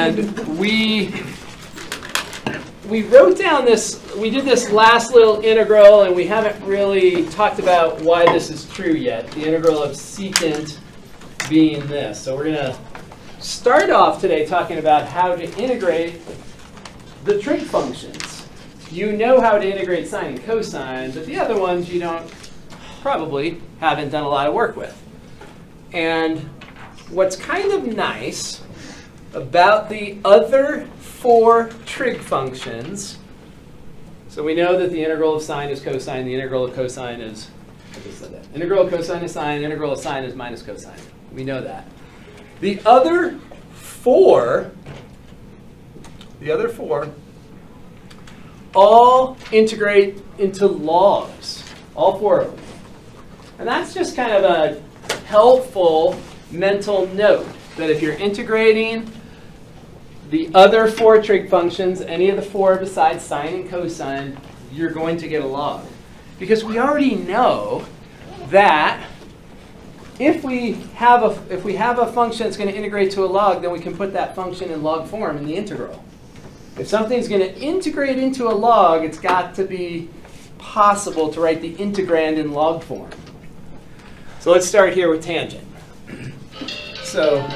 And we wrote down this, we did this last little integral, and we haven't really talked about why this is true yet, the integral of secant being this. So we're going to start off today talking about how to integrate the trig functions. You know how to integrate sine and cosine, but the other ones you probably haven't done a lot of work with. And what's kind of nice about the other 4 trig functions, so we know that the integral of sine is cosine, the integral of cosine is, I just said that. Integral of cosine is sine, integral of sine is minus cosine. We know that. The other 4 all integrate into logs, all 4 of them. And that's just kind of a helpful mental note that if you're integrating the other 4 trig functions, any of the 4 besides sine and cosine, you're going to get a log. Because we already know that if we have a function that's going to integrate to a log, then we can put that function in log form in the integral. If something's going to integrate into a log, it's got to be possible to write the integrand in log form. So let's start here with tangent. So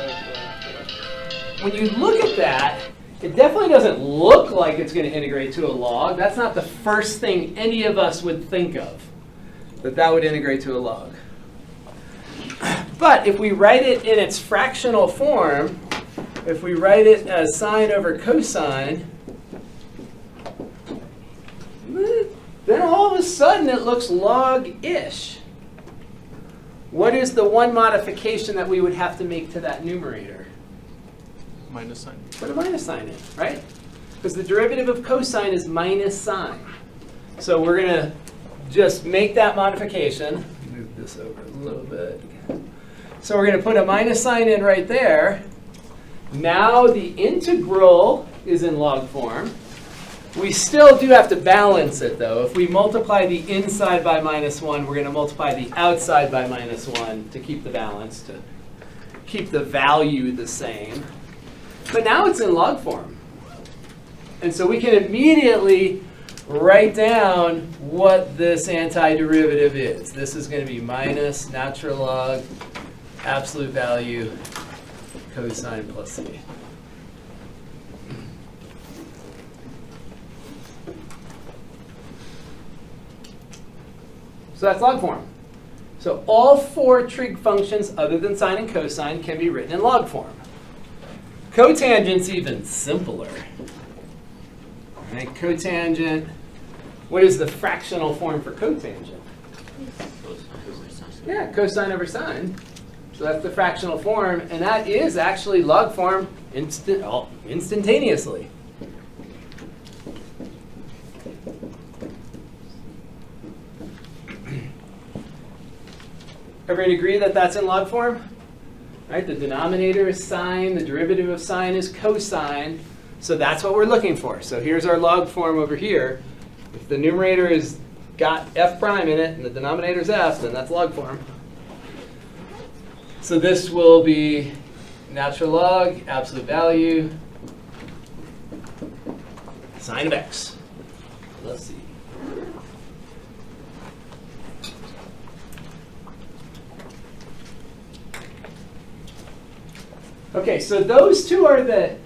when you look at that, it definitely doesn't look like it's going to integrate to a log. That's not the first thing any of us would think of, that would integrate to a log. But if we write it in its fractional form, if we write it as sine over cosine, then all of a sudden it looks log-ish. What is the one modification that we would have to make to that numerator? Minus sign. Put a minus sign in, right? Because the derivative of cosine is minus sine. So we're going to just make that modification. Move this over a little bit. So we're going to put a minus sign in right there. Now the integral is in log form. We still do have to balance it, though. If we multiply the inside by minus 1, we're going to multiply the outside by minus 1 to keep the balance, to keep the value the same. But now it's in log form. And so we can immediately write down what this antiderivative is. This is going to be minus natural log absolute value cosine plus c. So that's log form. So all 4 trig functions other than sine and cosine can be written in log form. Cotangent's even simpler. All right, cotangent. What is the fractional form for cotangent? Yeah, cosine over sine. So that's the fractional form, and that is actually log form instantaneously. Everybody agree that that's in log form? Right? The denominator is sine, the derivative of sine is cosine, so that's what we're looking for. So here's our log form over here. If the numerator has got f prime in it and the denominator is f, then that's log form. So this will be natural log, absolute value, sine of x. Let's see. Okay, so those 2 are the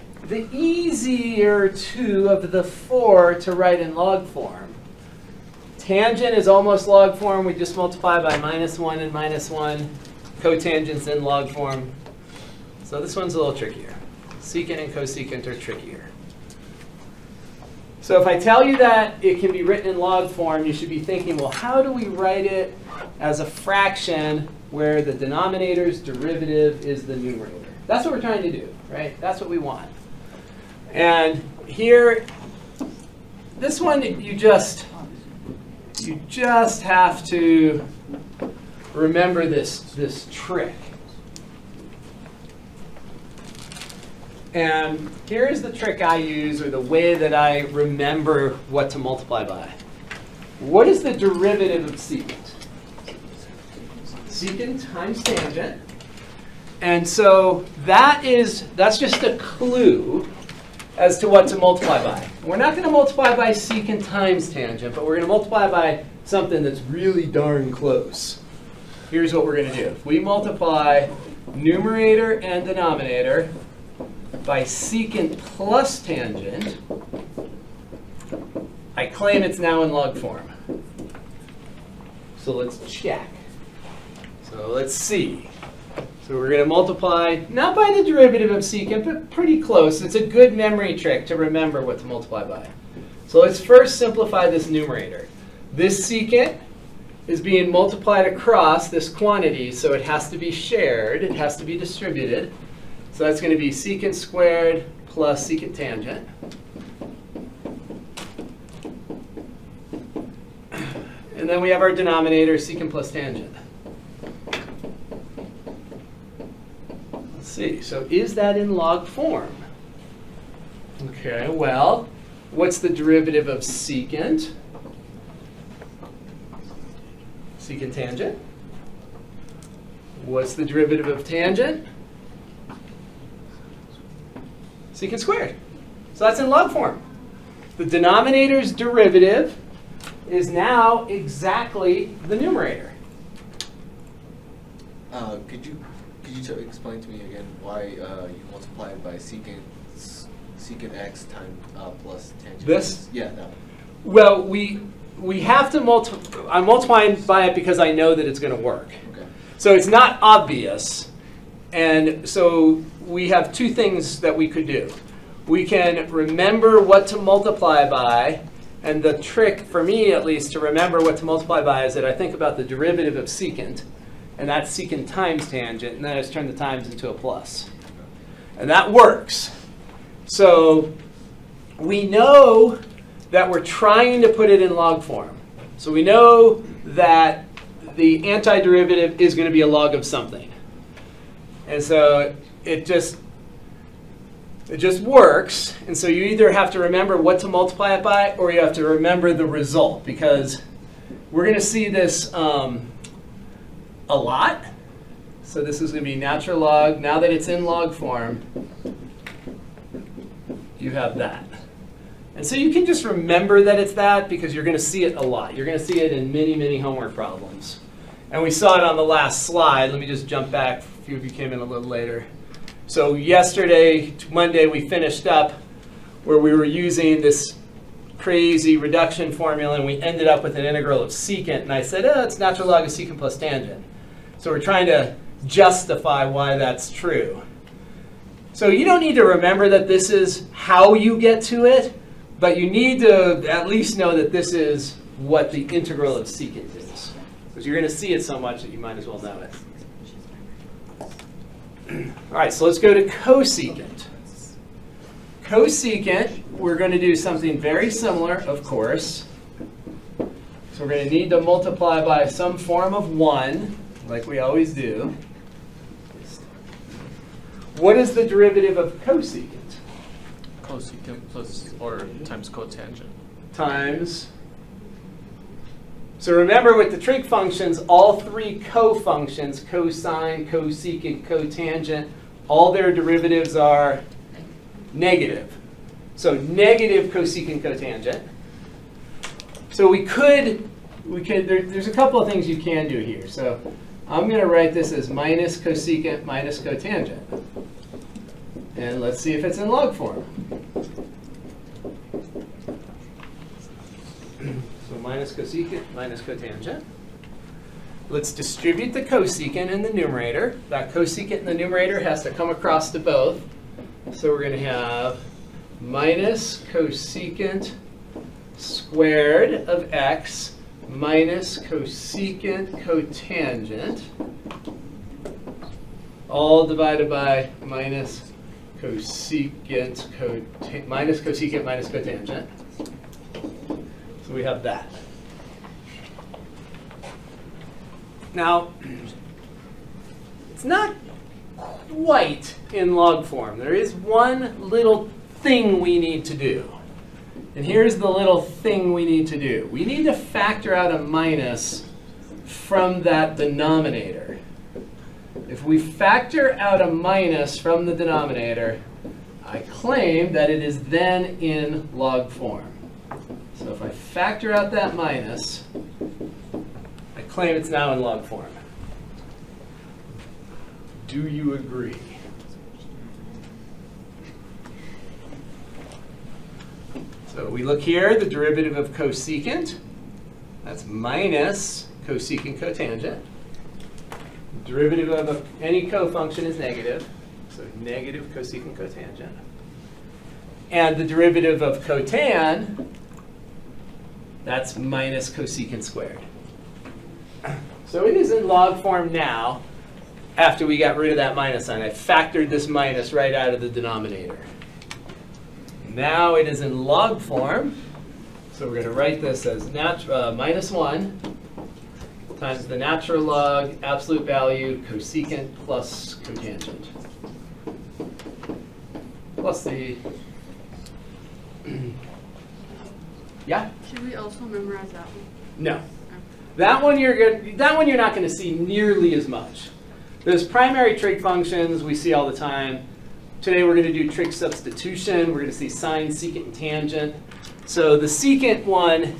easier 2 of the 4 to write in log form. Tangent is almost log form. We just multiply by minus 1 and minus 1. Cotangent's in log form. So this one's a little trickier. Secant and cosecant are trickier. So if I tell you that it can be written in log form, you should be thinking, well, how do we write it as a fraction where the denominator's derivative is the numerator? That's what we're trying to do, right? That's what we want. And here, this one, you just have to remember this trick. And here's the trick I use, or the way that I remember what to multiply by. What is the derivative of secant? Secant times tangent. And so that's just a clue as to what to multiply by. We're not going to multiply by secant times tangent, but we're going to multiply by something that's really darn close. Here's what we're going to do. If we multiply numerator and denominator by secant plus tangent, I claim it's now in log form. So let's check. So let's see. So we're going to multiply, not by the derivative of secant, but pretty close. It's a good memory trick to remember what to multiply by. So let's first simplify this numerator. This secant is being multiplied across this quantity, so it has to be shared. It has to be distributed. So that's going to be secant squared plus secant tangent. And then we have our denominator, secant plus tangent. Let's see. So is that in log form? Okay, well, what's the derivative of secant? Secant tangent. What's the derivative of tangent? Secant squared. So that's in log form. The denominator's derivative is now exactly the numerator. Could you explain to me again why you multiplied by secant x times plus tangent? This? Yeah, that one. Well, we have to multiply. I'm multiplying by it because I know that it's going to work. Okay. So it's not obvious. And so we have two things that we could do. We can remember what to multiply by. And the trick, for me at least, to remember what to multiply by is that I think about the derivative of secant. And that's secant times tangent. And then I just turn the times into a plus. And that works. So we know that we're trying to put it in log form. So we know that the antiderivative is going to be a log of something. And so it just works. And so you either have to remember what to multiply it by, or you have to remember the result, because we're going to see this a lot. So this is going to be natural log. Now that it's in log form, you have that. And so you can just remember that it's that, because you're going to see it a lot. You're going to see it in many, many homework problems. And we saw it on the last slide. Let me just jump back. A few of you came in a little later. So yesterday, Monday, we finished up where we were using this crazy reduction formula, and we ended up with an integral of secant. And I said, oh, it's natural log of secant plus tangent. So we're trying to justify why that's true. So you don't need to remember that this is how you get to it, but you need to at least know that this is what the integral of secant is. Because you're going to see it so much that you might as well know it. All right, so let's go to cosecant. Cosecant, we're going to do something very similar, of course. So we're going to need to multiply by some form of 1, like we always do. What is the derivative of cosecant? Cosecant plus or times cotangent. Times. So remember, with the trig functions, all three co-functions, cosine, cosecant, cotangent, all their derivatives are negative. So negative cosecant, cotangent. So there's a couple of things you can do here. So I'm going to write this as minus cosecant minus cotangent. And let's see if it's in log form. So minus cosecant minus cotangent. Let's distribute the cosecant in the numerator. That cosecant in the numerator has to come across to both. So we're going to have minus cosecant squared of x minus cosecant cotangent, all divided by minus cosecant minus cotangent. So we have that. Now, it's not quite in log form. There is one little thing we need to do. And here's the little thing we need to do. We need to factor out a minus from that denominator. if we factor out a minus from the denominator, I claim that it is then in log form. So if I factor out that minus, I claim it's now in log form. Do you agree? So we look here, the derivative of cosecant, that's minus cosecant cotangent. Derivative of any cofunction is negative, so negative cosecant cotangent. And the derivative of cotan, that's minus cosecant squared. So it is in log form now, after we got rid of that minus sign. I factored this minus right out of the denominator. Now it is in log form, so we're going to write this as minus 1 times the natural log absolute value cosecant plus cotangent. Plus the, yeah? Should we also memorize that one? No. That one you're not going to see nearly as much. Those primary trig functions we see all the time. Today we're going to do trig substitution. We're going to see sine, secant, and tangent. So the secant one,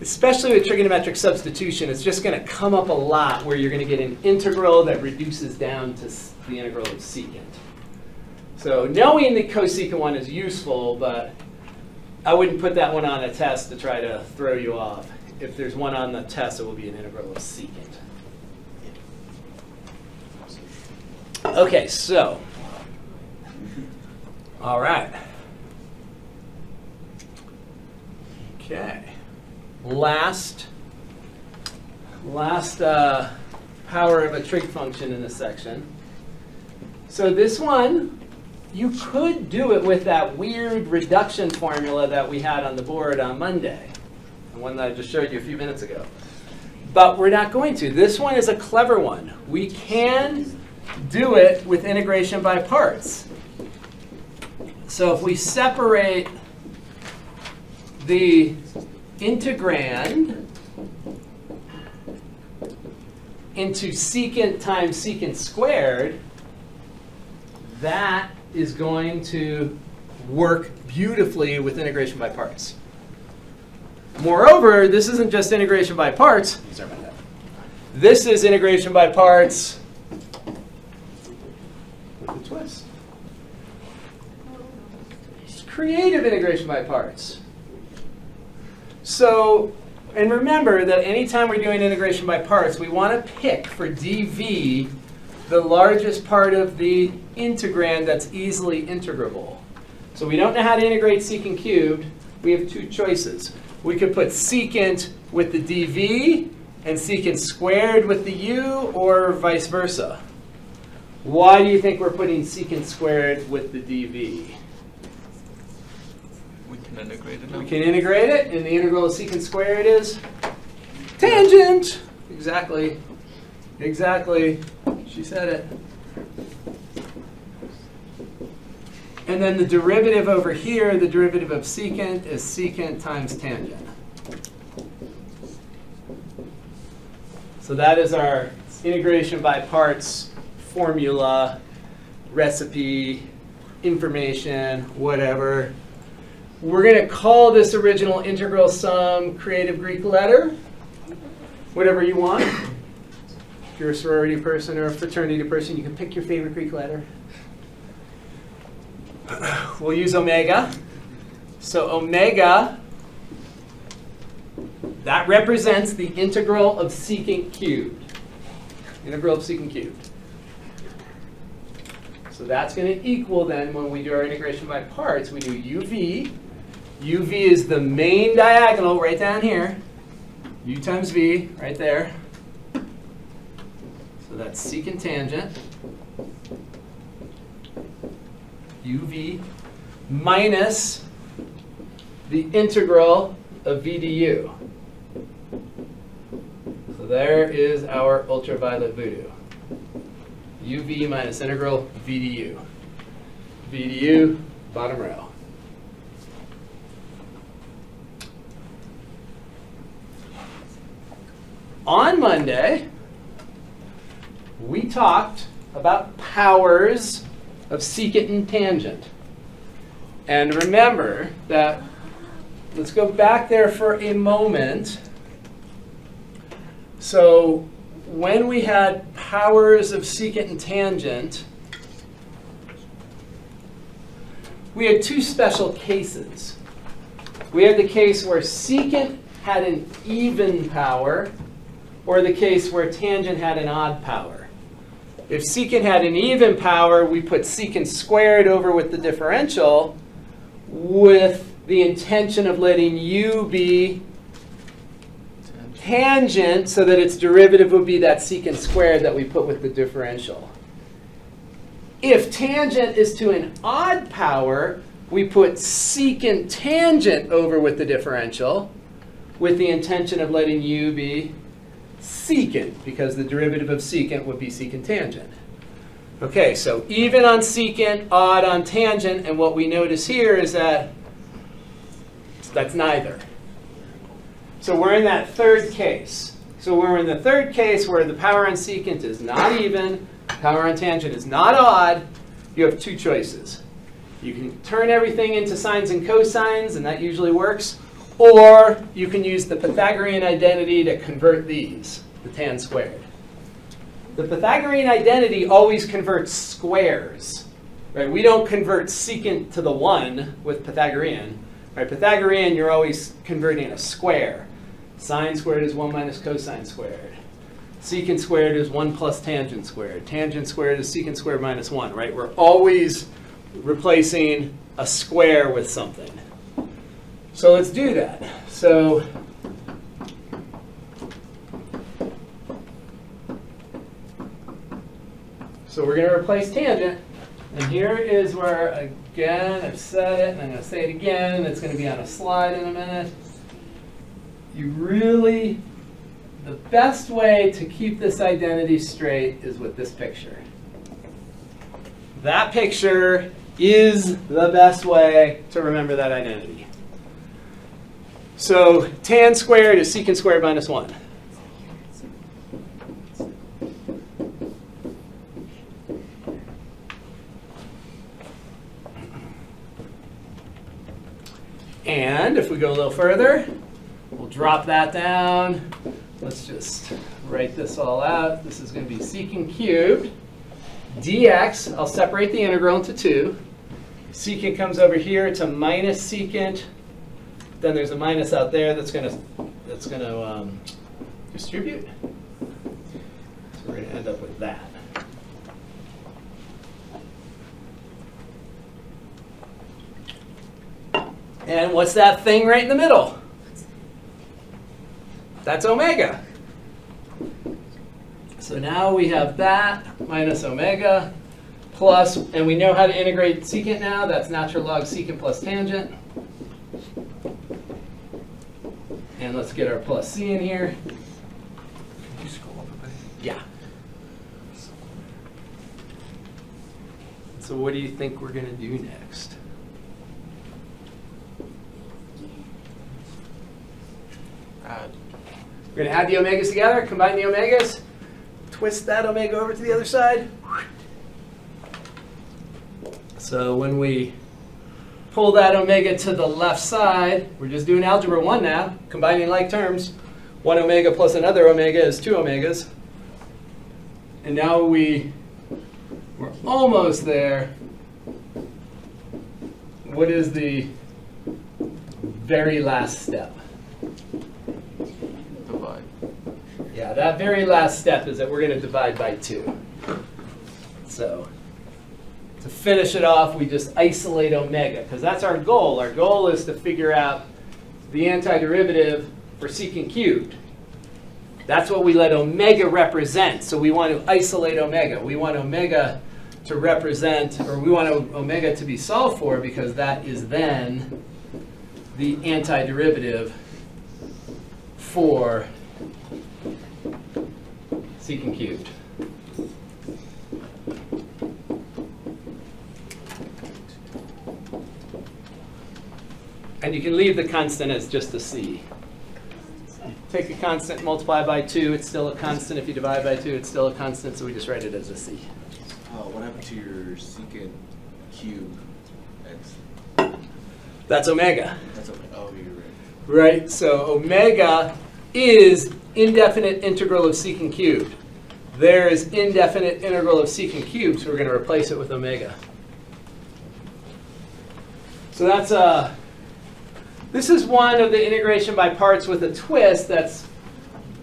especially with trigonometric substitution, it's just going to come up a lot where you're going to get an integral that reduces down to the integral of secant. So knowing the cosecant one is useful, but I wouldn't put that one on a test to try to throw you off. If there's one on the test, it will be an integral of secant. Okay, so, all right. Okay, last power of a trig function in this section. So this one, you could do it with that weird reduction formula that we had on the board on Monday, the one that I just showed you a few minutes ago. But we're not going to. This one is a clever one. We can do it with integration by parts. So if we separate the integrand into secant times secant squared, that is going to work beautifully with integration by parts. Moreover, this isn't just integration by parts. Sorry about that. This is integration by parts with a twist. It's creative integration by parts. So, and remember that anytime we're doing integration by parts, we want to pick for dv the largest part of the integrand that's easily integrable. So we don't know how to integrate secant cubed. We have two choices. We could put secant with the dv and secant squared with the u, or vice versa. Why do you think we're putting secant squared with the dv? We can integrate it now. We can integrate it, and the integral of secant squared is tangent. Exactly. Exactly. She said it. And then the derivative over here, the derivative of secant, is secant times tangent. So that is our integration by parts formula, recipe, information, whatever. We're going to call this original integral sum creative Greek letter, whatever you want. If you're a sorority person or a fraternity person, you can pick your favorite Greek letter. We'll use omega. So omega, that represents the integral of secant cubed. Integral of secant cubed. So that's going to equal then, when we do our integration by parts, we do uv. uv is the main diagonal right down here. U times v, right there. So that's secant tangent. uv minus the integral of v du. So there is our ultraviolet voodoo. uv minus integral v du. v du, bottom row. On Monday, we talked about powers of secant and tangent. And remember that, let's go back there for a moment. So when we had powers of secant and tangent, we had two special cases. We had the case where secant had an even power, or the case where tangent had an odd power. If secant had an even power, we put secant squared over with the differential with the intention of letting u be tangent so that its derivative would be that secant squared that we put with the differential. If tangent is to an odd power, we put secant tangent over with the differential with the intention of letting u be secant, because the derivative of secant would be secant tangent. Okay, so even on secant, odd on tangent, and what we notice here is that that's neither. So we're in that third case. So we're in the third case where the power on secant is not even, power on tangent is not odd. You have two choices. You can turn everything into sines and cosines, and that usually works. Or you can use the Pythagorean identity to convert these, the tan squared. The Pythagorean identity always converts squares. Right? We don't convert secant to the 1 with Pythagorean. Right? Pythagorean, you're always converting a square. Sine squared is 1 minus cosine squared. Secant squared is 1 plus tangent squared. Tangent squared is secant squared minus 1. Right? We're always replacing a square with something. So let's do that. So we're going to replace tangent. And here is where, again, I've said it, and I'm going to say it again, and it's going to be on a slide in a minute. You really, the best way to keep this identity straight is with this picture. That picture is the best way to remember that identity. So tan squared is secant squared minus 1. And if we go a little further, we'll drop that down. Let's just write this all out. This is going to be secant cubed dx. I'll separate the integral into 2. Secant comes over here to minus secant. Then there's a minus out there that's going to distribute. So we're going to end up with that. And what's that thing right in the middle? That's omega. So now we have that minus omega plus, and we know how to integrate secant now. That's natural log secant plus tangent. And let's get our plus c in here. Can you scroll up a bit? Yeah. So what do you think we're going to do next? Add. We're going to add the omegas together, combine the omegas, twist that omega over to the other side. So when we pull that omega to the left side, we're just doing algebra 1 now, combining like terms. 1 omega plus another omega is 2 omegas. And now we're almost there. What is the very last step? Divide. Yeah, that very last step is that we're going to divide by 2. So to finish it off, we just isolate omega, because that's our goal. Our goal is to figure out the antiderivative for secant cubed. That's what we let omega represent. So we want to isolate omega. We want omega to represent, or we want omega to be solved for, because that is then the antiderivative for secant cubed. And you can leave the constant as just a c. take a constant, multiply by 2, it's still a constant. If you divide by 2, it's still a constant, so we just write it as a c. What happened to your secant cube x? That's omega. That's okay. Oh, you're right. Right, so omega is indefinite integral of secant cubed. There is indefinite integral of secant cubed, so we're going to replace it with omega. So that's this is one of the integration by parts with a twist that's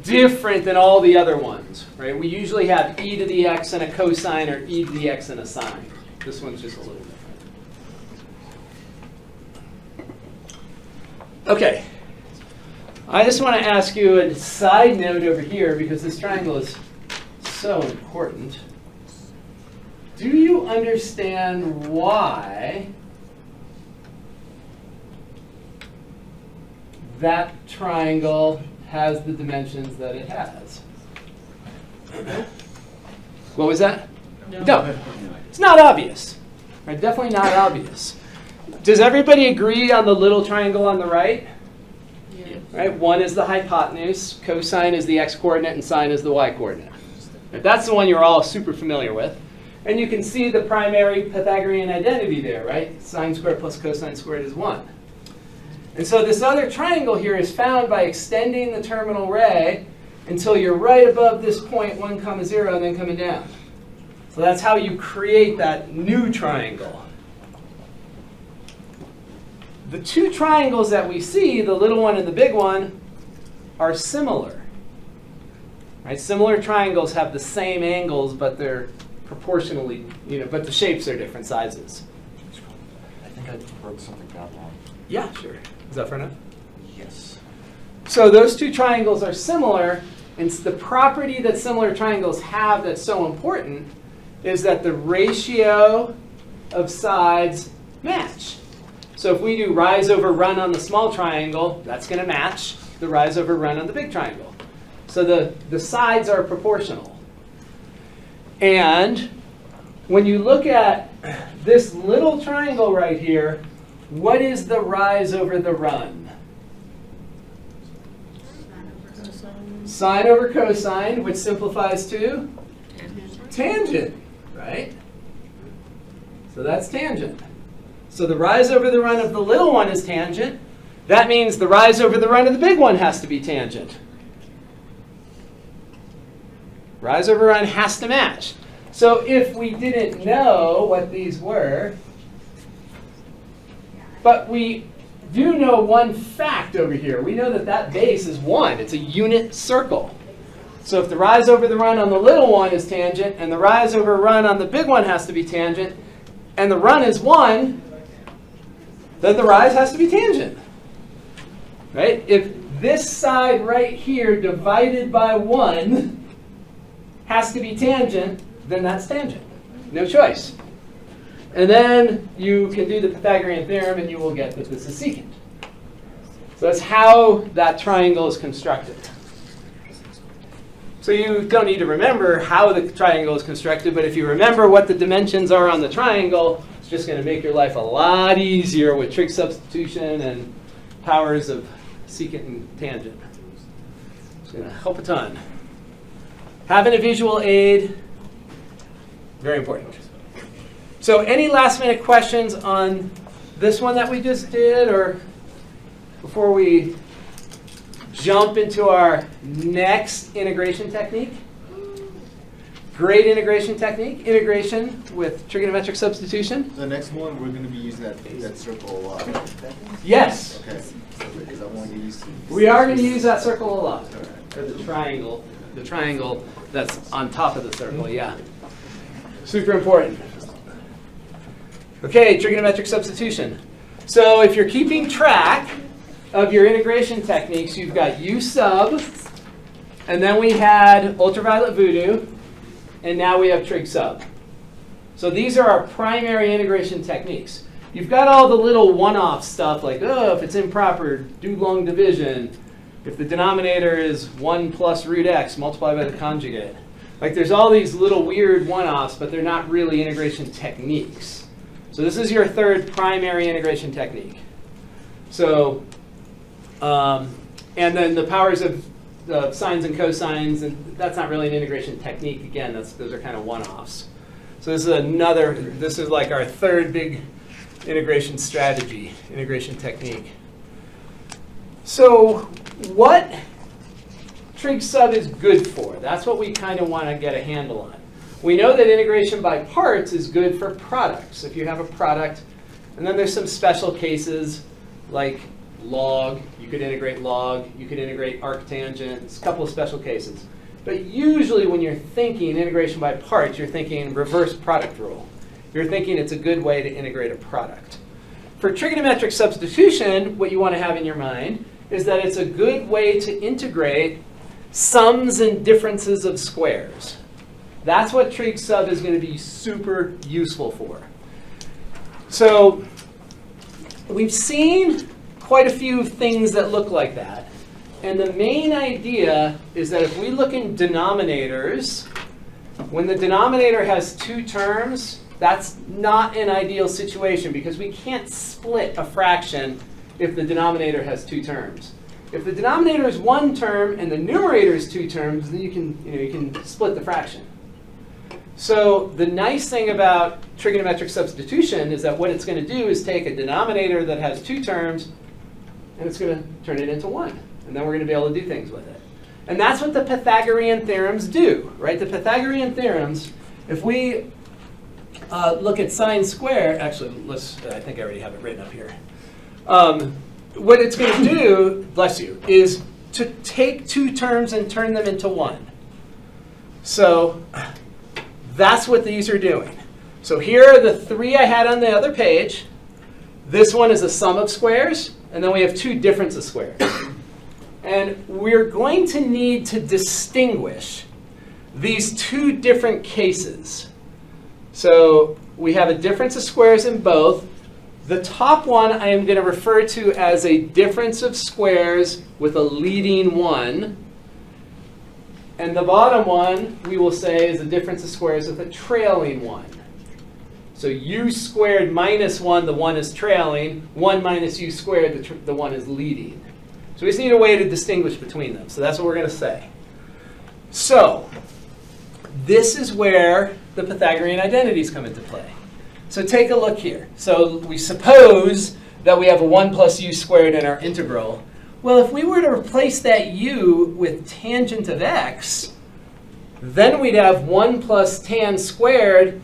different than all the other ones, right? We usually have e to the x and a cosine or e to the x and a sine. This one's just a little different. Okay. I just want to ask you a side note over here because this triangle is so important. Do you understand why that triangle has the dimensions that it has? What was that? No. It's not obvious. Right? Definitely not obvious. Does everybody agree on the little triangle on the right? Yeah. Right? 1 is the hypotenuse, cosine is the x-coordinate, and sine is the y-coordinate. Right? That's the one you're all super familiar with. And you can see the primary Pythagorean identity there, right? Sine squared plus cosine squared is 1. And so this other triangle here is found by extending the terminal ray until you're right above this point, 1, 0, and then coming down. So that's how you create that new triangle. The two triangles that we see, the little one and the big one, are similar. Right? Similar triangles have the same angles, but they're proportionally, but the shapes are different sizes. I think I wrote something down wrong. Yeah, sure. Is that fair enough? Yes. So those two triangles are similar, and the property that similar triangles have that's so important is that the ratio of sides match. So if we do rise over run on the small triangle, that's going to match the rise over run on the big triangle. So the sides are proportional. And when you look at this little triangle right here, what is the rise over the run? Sine over cosine, which simplifies to tangent, right? So that's tangent. So the rise over the run of the little one is tangent. That means the rise over the run of the big one has to be tangent. Rise over run has to match. So if we didn't know what these were, but we do know one fact over here. We know that that base is 1. It's a unit circle. So if the rise over the run on the little one is tangent, and the rise over run on the big one has to be tangent, and the run is 1, then the rise has to be tangent. Right? If this side right here divided by 1 has to be tangent, then that's tangent. No choice. And then you can do the Pythagorean theorem and you will get that this is secant. So that's how that triangle is constructed. So you don't need to remember how the triangle is constructed, but if you remember what the dimensions are on the triangle, it's just going to make your life a lot easier with trig substitution and powers of secant and tangent. It's going to help a ton. Having a visual aid, very important. So any last minute questions on this one that we just did, or before we jump into our next integration technique? Great integration technique, integration with trigonometric substitution. The next one, we're going to be using that circle a lot. Yes, Okay. Because I want to use. we are going to use that circle a lot, or the triangle that's on top of the circle, yeah. Super important. Okay, trigonometric substitution. So if you're keeping track of your integration techniques, you've got U sub, and then we had ultraviolet voodoo, and now we have trig sub. So these are our primary integration techniques. You've got all the little one-off stuff like, oh, if it's improper, do long division. If the denominator is 1 plus root x multiplied by the conjugate. Like there's all these little weird one-offs, but they're not really integration techniques. So this is your third primary integration technique. So, and then the powers of sines and cosines, and that's not really an integration technique. Again, those are kind of one-offs. So this is like our third big integration strategy, integration technique. So what trig sub is good for? That's what we kind of want to get a handle on. We know that integration by parts is good for products. If you have a product, and then there's some special cases like log. You could integrate log. You could integrate arctangent. It's a couple of special cases. But usually when you're thinking integration by parts, you're thinking reverse product rule. You're thinking it's a good way to integrate a product. For trigonometric substitution, what you want to have in your mind is that it's a good way to integrate sums and differences of squares. That's what trig sub is going to be super useful for. So we've seen quite a few things that look like that. And the main idea is that if we look in denominators, when the denominator has two terms, that's not an ideal situation because we can't split a fraction if the denominator has two terms. If the denominator is one term and the numerator is two terms, then you can split the fraction. So the nice thing about trigonometric substitution is that what it's going to do is take a denominator that has two terms and it's going to turn it into one. And then we're going to be able to do things with it. And that's what the Pythagorean theorems do, right? The Pythagorean theorems, if we look at sine squared, actually, I think I already have it written up here. What it's going to do, bless you, is to take two terms and turn them into one. So that's what these are doing. So here are the three I had on the other page. This one is a sum of squares, and then we have two difference of squares. And we're going to need to distinguish these two different cases. So we have a difference of squares in both. The top one I am going to refer to as a difference of squares with a leading one. And the bottom one we will say is a difference of squares with a trailing one. So u squared minus 1, the 1 is trailing. 1 minus u squared, the 1 is leading. So we just need a way to distinguish between them. So that's what we're going to say. So this is where the Pythagorean identities come into play. So take a look here. So we suppose that we have a 1 plus u squared in our integral. Well, if we were to replace that u with tangent of x, then we'd have 1 plus tan squared,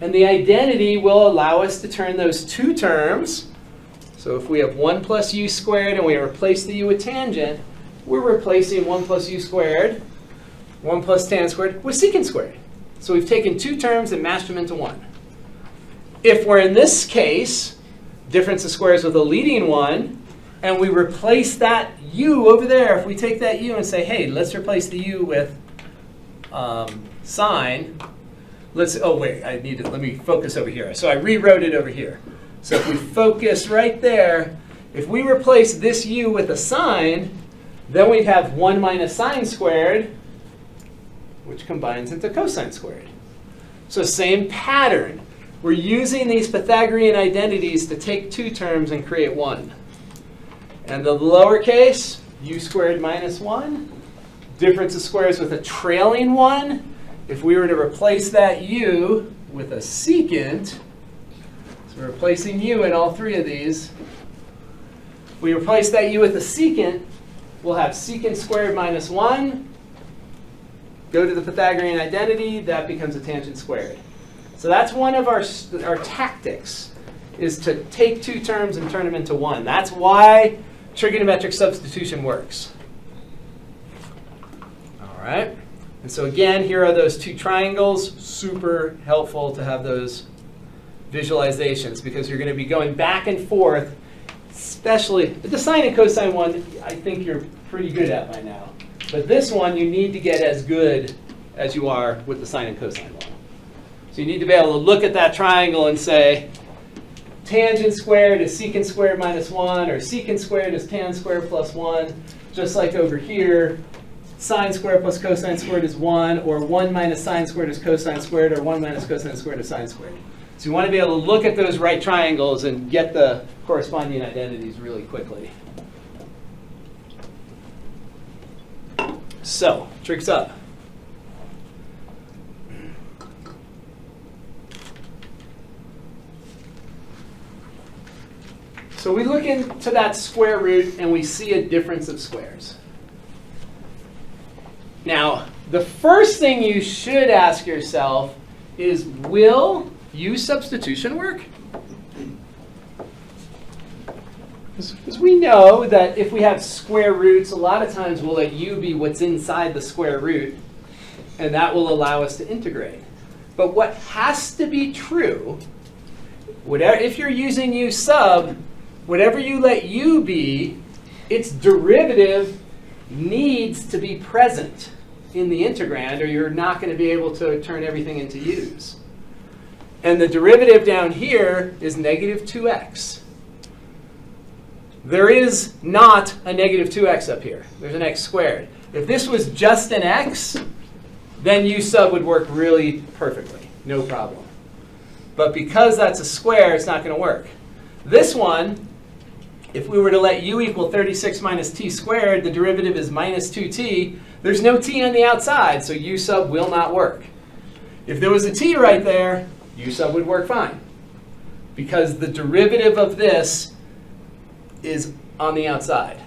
and the identity will allow us to turn those two terms. So if we have 1 plus u squared and we replace the u with tangent, we're replacing 1 plus u squared, 1 plus tan squared, with secant squared. So we've taken two terms and mashed them into one. If we're in this case, difference of squares with a leading one, and we replace that u over there, if we take that u and say, hey, let's replace the u with sine, let me focus over here. So I rewrote it over here. So if we focus right there, if we replace this u with a sine, then we'd have 1 minus sine squared, which combines into cosine squared. So same pattern. We're using these Pythagorean identities to take two terms and create one. And the lowercase, u squared minus 1, difference of squares with a trailing 1. If we were to replace that u with a secant, so we're replacing u in all three of these. If we replace that u with a secant, we'll have secant squared minus 1. Go to the Pythagorean identity, that becomes a tangent squared. So that's one of our tactics, is to take two terms and turn them into one. That's why trigonometric substitution works. All right. And so again, here are those two triangles. Super helpful to have those visualizations because you're going to be going back and forth, especially the sine and cosine one, I think you're pretty good at by now. But this one, you need to get as good as you are with the sine and cosine one. So you need to be able to look at that triangle and say, tangent squared is secant squared minus 1, or secant squared is tan squared plus 1. Just like over here, sine squared plus cosine squared is 1, or 1 minus sine squared is cosine squared, or 1 minus cosine squared is sine squared. So you want to be able to look at those right triangles and get the corresponding identities really quickly. So, tricks up. So we look into that square root and we see a difference of squares. Now, the first thing you should ask yourself is, will U substitution work? Because we know that if we have square roots, a lot of times we'll let U be what's inside the square root, and that will allow us to integrate. But what has to be true, whatever, if you're using U sub, whatever you let U be, its derivative needs to be present in the integrand, or you're not going to be able to turn everything into U's. And the derivative down here is negative 2x. There is not a negative 2x up here. There's an x squared. If this was just an x, then U sub would work really perfectly, no problem. But because that's a square, it's not going to work. This one, if we were to let U equal 36 minus t squared, the derivative is minus 2t. There's no t on the outside, so U sub will not work. If there was a t right there, U sub would work fine, because the derivative of this is on the outside.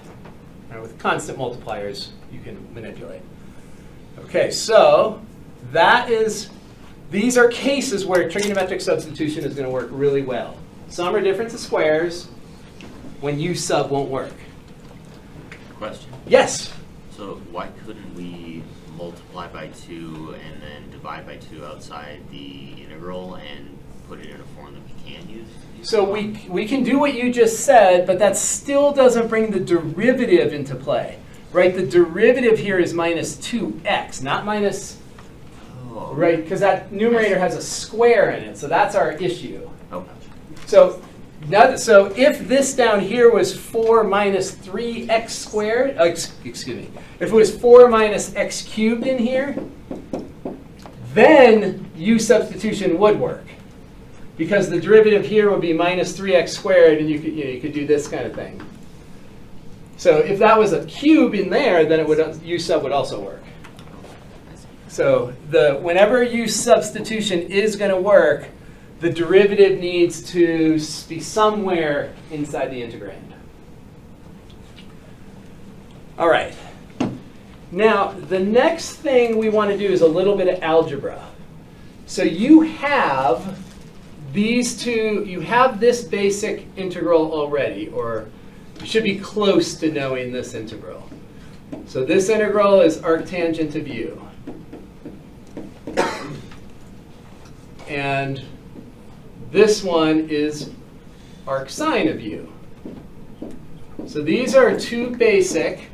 Now, with constant multipliers, you can manipulate. Okay, so these are cases where trigonometric substitution is going to work really well. Sum or difference of squares when U sub won't work. Question. Yes? So why couldn't we multiply by 2 and then divide by 2 outside the integral and put it in a form that we can use? So we can do what you just said, but that still doesn't bring the derivative into play, right? The derivative here is minus 2x, not minus, Oh. right? Because that numerator has a square in it, so that's our issue. Okay. So if this down here was 4 minus 3x squared, excuse me, if it was 4 minus x cubed in here, then U substitution would work. Because the derivative here would be minus 3x squared, and you could do this kind of thing. So if that was a cube in there, then U sub would also work. So whenever U substitution is going to work, the derivative needs to be somewhere inside the integrand. All right. Now, the next thing we want to do is a little bit of algebra. So you have these two, you have this basic integral already, or you should be close to knowing this integral. So this integral is arctangent of U. And this one is arcsine of U. So these are two basic.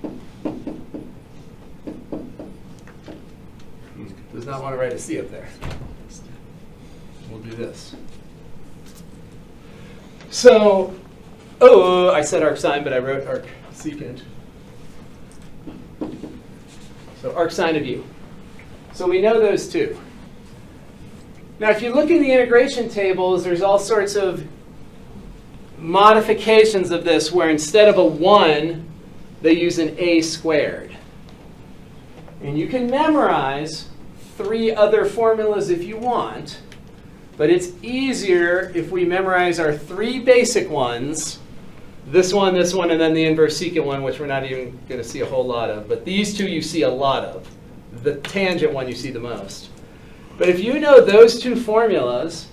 Does not want to write a C up there. We'll do this. So, I said arcsine, but I wrote arcsecant. So arcsine of U. So we know those two. Now, if you look in the integration tables, there's all sorts of modifications of this where instead of a 1, they use an a squared. And you can memorize 3 other formulas if you want, but it's easier if we memorize our 3 basic ones, this one, and then the inverse secant one, which we're not even going to see a whole lot of. But these two you see a lot of. The tangent one you see the most. But if you know those 2 formulas,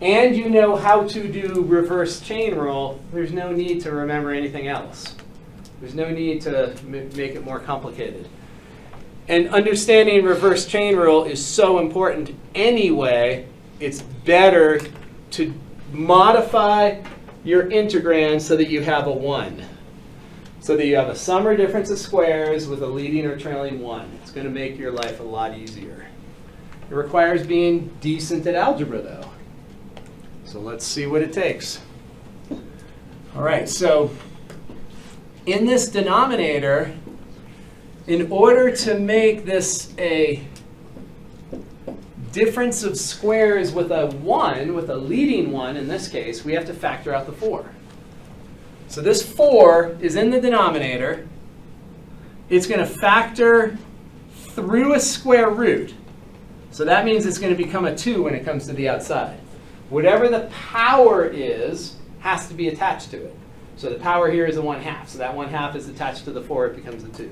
and you know how to do reverse chain rule, there's no need to remember anything else. There's no need to make it more complicated. And understanding reverse chain rule is so important anyway. It's better to modify your integrand so that you have a 1. So that you have a sum or difference of squares with a leading or trailing 1. It's going to make your life a lot easier. It requires being decent at algebra, though. So let's see what it takes. All right, so in this denominator, in order to make this a difference of squares with a 1, with a leading 1 in this case, we have to factor out the 4. So this 4 is in the denominator. It's going to factor through a square root. So that means it's going to become a 2 when it comes to the outside. Whatever the power is has to be attached to it. So the power here is a 1/2. So that 1/2 is attached to the 4, it becomes a 2.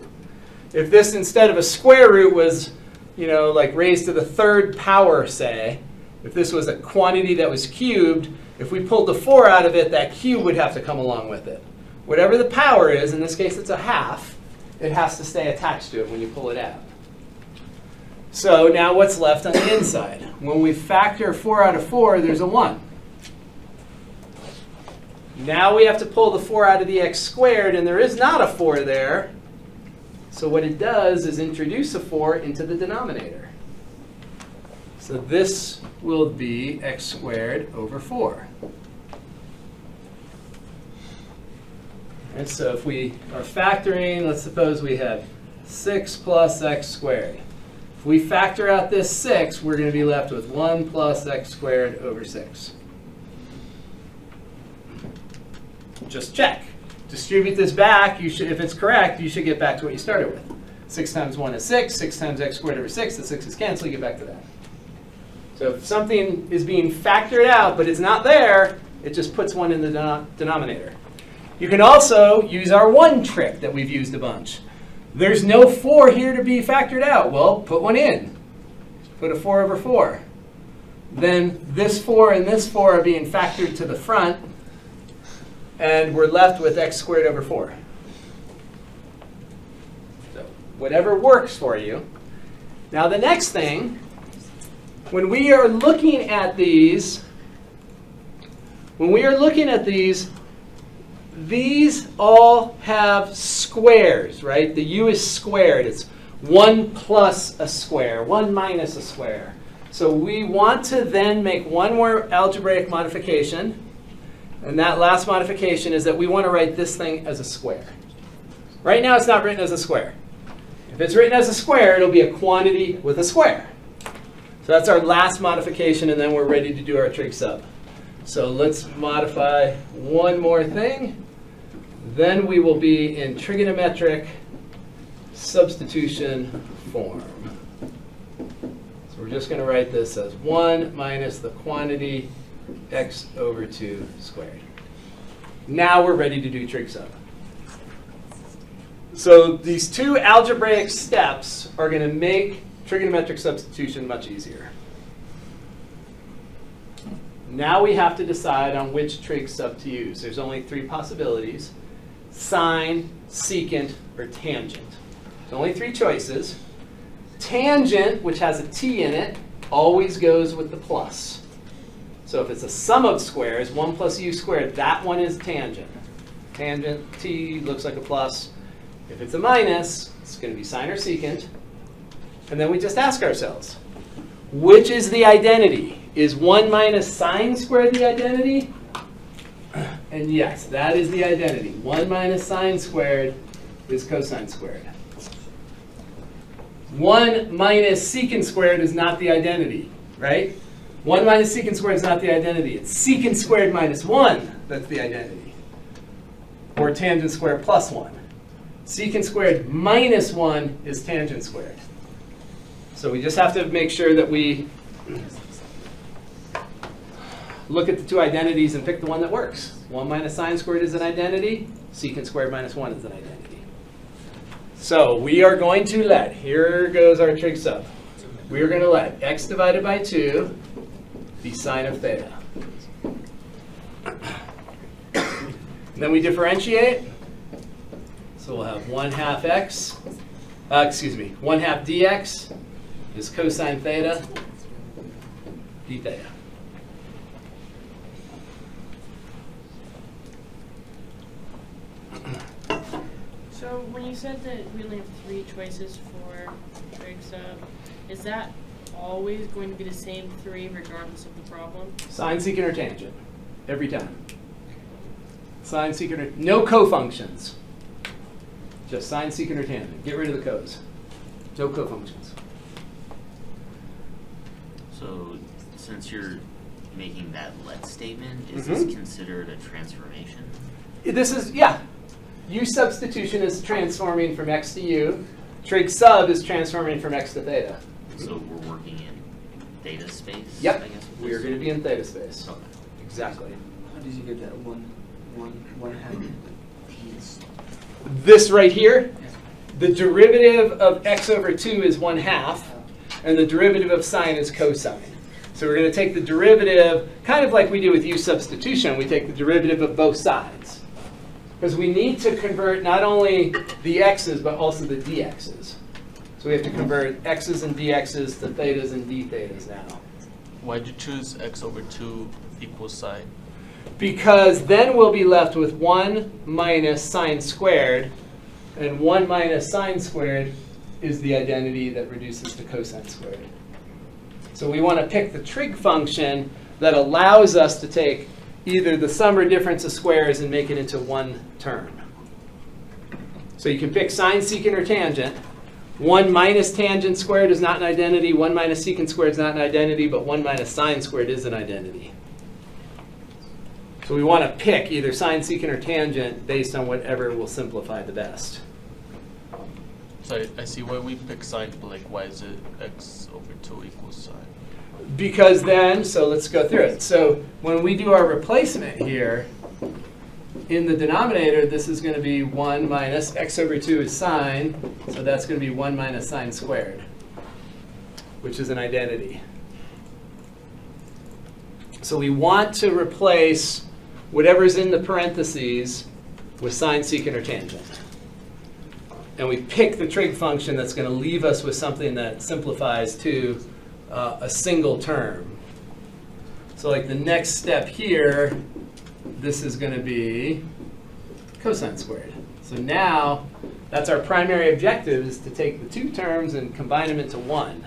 If this, instead of a square root, was, like raised to the 3rd power, say, if this was a quantity that was cubed, if we pulled the 4 out of it, that cube would have to come along with it. Whatever the power is, in this case it's a 1/2, it has to stay attached to it when you pull it out. So now what's left on the inside? When we factor 4 out of 4, there's a 1. Now we have to pull the 4 out of the x squared, and there is not a 4 there. So what it does is introduce a 4 into the denominator. So this will be x squared over 4. And so if we are factoring, let's suppose we have 6 plus x squared. If we factor out this 6, we're going to be left with 1 plus x squared over 6. Just check. Distribute this back. You should, if it's correct, you should get back to what you started with. 6 times 1 is 6. 6 times x squared over 6. The 6 is canceled. You get back to that. So if something is being factored out, but it's not there, it just puts 1 in the denominator. You can also use our 1 trick that we've used a bunch. There's no 4 here to be factored out. Well, put 1 in. Put a 4 over 4. Then this 4 and this 4 are being factored to the front, and we're left with x squared over 4. So whatever works for you. Now the next thing, when we are looking at these, these all have squares, right? The u is squared. It's 1 plus a square, 1 minus a square. So we want to then make one more algebraic modification. And that last modification is that we want to write this thing as a square. Right now it's not written as a square. If it's written as a square, it'll be a quantity with a square. So that's our last modification, and then we're ready to do our trig sub. So let's modify one more thing. Then we will be in trigonometric substitution form. So we're just going to write this as 1 minus the quantity x over 2 squared. Now we're ready to do trig sub. So these 2 algebraic steps are going to make trigonometric substitution much easier. Now we have to decide on which trig sub to use. There's only 3 possibilities: sine, secant, or tangent. There's only 3 choices. Tangent, which has a t in it, always goes with the plus. So if it's a sum of squares, 1 plus u squared, that one is tangent. Tangent, t looks like a plus. If it's a minus, it's going to be sine or secant. And then we just ask ourselves, which is the identity? Is 1 minus sine squared the identity? And yes, that is the identity. 1 minus sine squared is cosine squared. 1 minus secant squared is not the identity, right? 1 minus secant squared is not the identity. It's secant squared minus 1 that's the identity. Or tangent squared plus 1. Secant squared minus 1 is tangent squared. So we just have to make sure that we look at the 2 identities and pick the one that works. 1 minus sine squared is an identity. Secant squared minus 1 is an identity. So we are going to let, here goes our trig sub. We are going to let x divided by 2 be sine of theta. And then we differentiate. So we'll have 1/2 x, 1/2 dx is cosine theta d theta. So when you said that we only have 3 choices for trig sub, is that always going to be the same 3 regardless of the problem? Sine, secant, or tangent, every time. Sine, secant, or no cofunctions. Just sine, secant, or tangent. Get rid of the cos. No cofunctions. So since you're making that let statement, is this considered a transformation? This is, yeah. U substitution is transforming from x to u. Trig sub is transforming from x to theta. So we're working in theta space, Yep, I guess. we are going to be in theta space. Okay. Exactly. How did you get that one half? This right here, the derivative of x over 2 is 1/2, and the derivative of sine is cosine. So we're going to take the derivative, kind of like we do with u substitution, we take the derivative of both sides. Because we need to convert not only the x's, but also the dx's. So we have to convert x's and dx's to thetas and d thetas now. Why'd you choose x over 2 equals sine? Because then we'll be left with 1 minus sine squared, and 1 minus sine squared is the identity that reduces to cosine squared. So we want to pick the trig function that allows us to take either the sum or difference of squares and make it into one term. So you can pick sine, secant, or tangent. 1 minus tangent squared is not an identity. 1 minus secant squared is not an identity, but 1 minus sine squared is an identity. So we want to pick either sine, secant, or tangent based on whatever will simplify the best. So I see why we pick sine, but like why is it x over 2 equals sine? Because then, so let's go through it. So when we do our replacement here, in the denominator, this is going to be 1 minus x over 2 is sine, so that's going to be 1 minus sine squared, which is an identity. So we want to replace whatever's in the parentheses with sine, secant, or tangent. And we pick the trig function that's going to leave us with something that simplifies to a single term. So like the next step here, this is going to be cosine squared. So now that's our primary objective, is to take the two terms and combine them into one.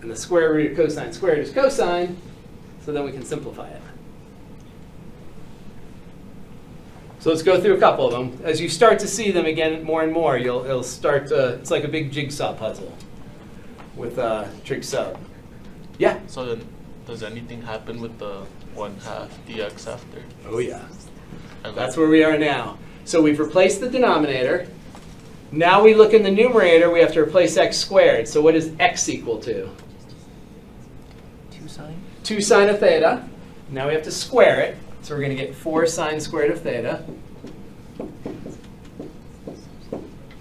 And the square root of cosine squared is cosine, so then we can simplify it. So let's go through a couple of them. As you start to see them again more and more, it'll start to, it's like a big jigsaw puzzle with trig sub. Yeah? So then, does anything happen with the 1/2 dx after? Oh yeah. And That's where we are now. So we've replaced the denominator. Now we look in the numerator, we have to replace x squared. So what is x equal to? 2 sine? 2 sine of theta. Now we have to square it. So we're going to get 4 sine squared of theta.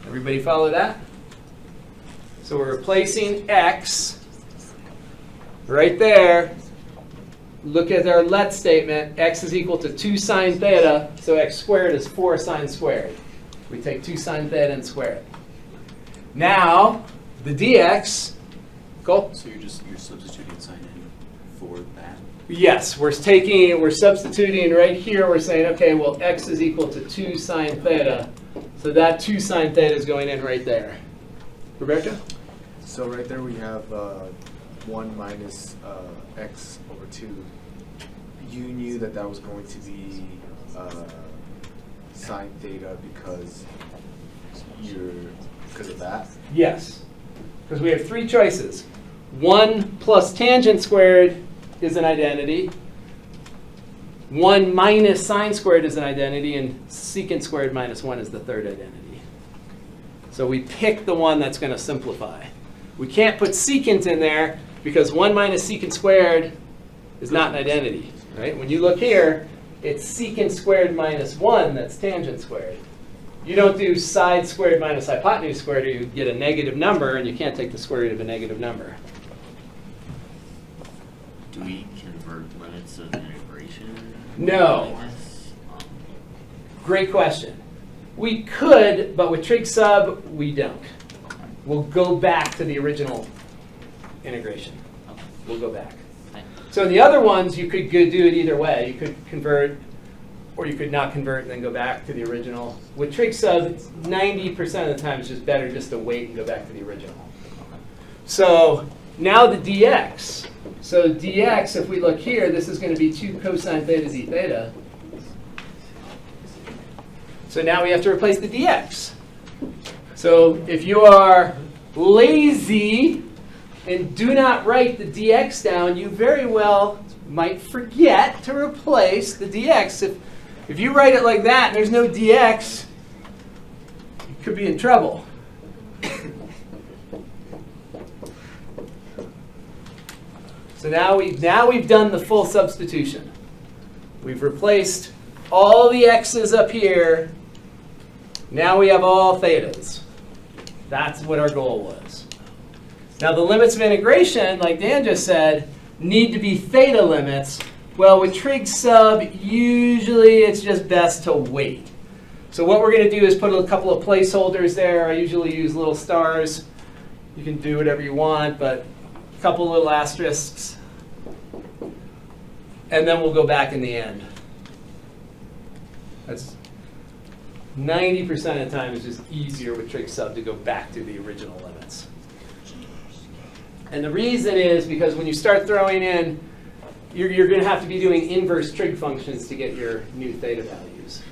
Everybody follow that? So we're replacing x right there. Look at our let statement. X is equal to 2 sine theta, so x squared is 4 sine squared. We take 2 sine theta and square it. Now, the dx, go. So you're substituting sine in for that? Yes, we're substituting right here. We're saying, okay, well, x is equal to 2 sine theta. So that 2 sine theta is going in right there. Roberto? So right there we have 1 minus x over 2. You knew that that was going to be sine theta because of that? Yes, because we have 3 choices. 1 plus tangent squared is an identity. 1 minus sine squared is an identity, and secant squared minus 1 is the third identity. So we pick the one that's going to simplify. We can't put secant in there because 1 minus secant squared is not an identity, right? When you look here, it's secant squared minus 1 that's tangent squared. You don't do side squared minus hypotenuse squared, or you get a negative number, and you can't take the square root of a negative number. Do we convert limits of integration? No. like this? Great question. We could, but with trig sub, we don't. We'll go back to the original integration. Okay. We'll go back. Thank you. So in the other ones, you could do it either way. You could convert, or you could not convert and then go back to the original. With trig sub, 90% of the time it's just better just to wait and go back to the original. So now the dx. So dx, if we look here, this is going to be 2 cosine theta z theta. So now we have to replace the dx. So if you are lazy and do not write the dx down, you very well might forget to replace the dx. If you write it like that and there's no dx, you could be in trouble. So now we've done the full substitution. We've replaced all the x's up here. Now we have all thetas. That's what our goal was. Now the limits of integration, like Dan just said, need to be theta limits. Well, with trig sub, usually it's just best to wait. So what we're going to do is put a couple of placeholders there. I usually use little stars. You can do whatever you want, but a couple little asterisks. And then we'll go back in the end. That's 90% of the time it's just easier with trig sub to go back to the original limits. And the reason is because when you start throwing in, you're going to have to be doing inverse trig functions to get your new theta values.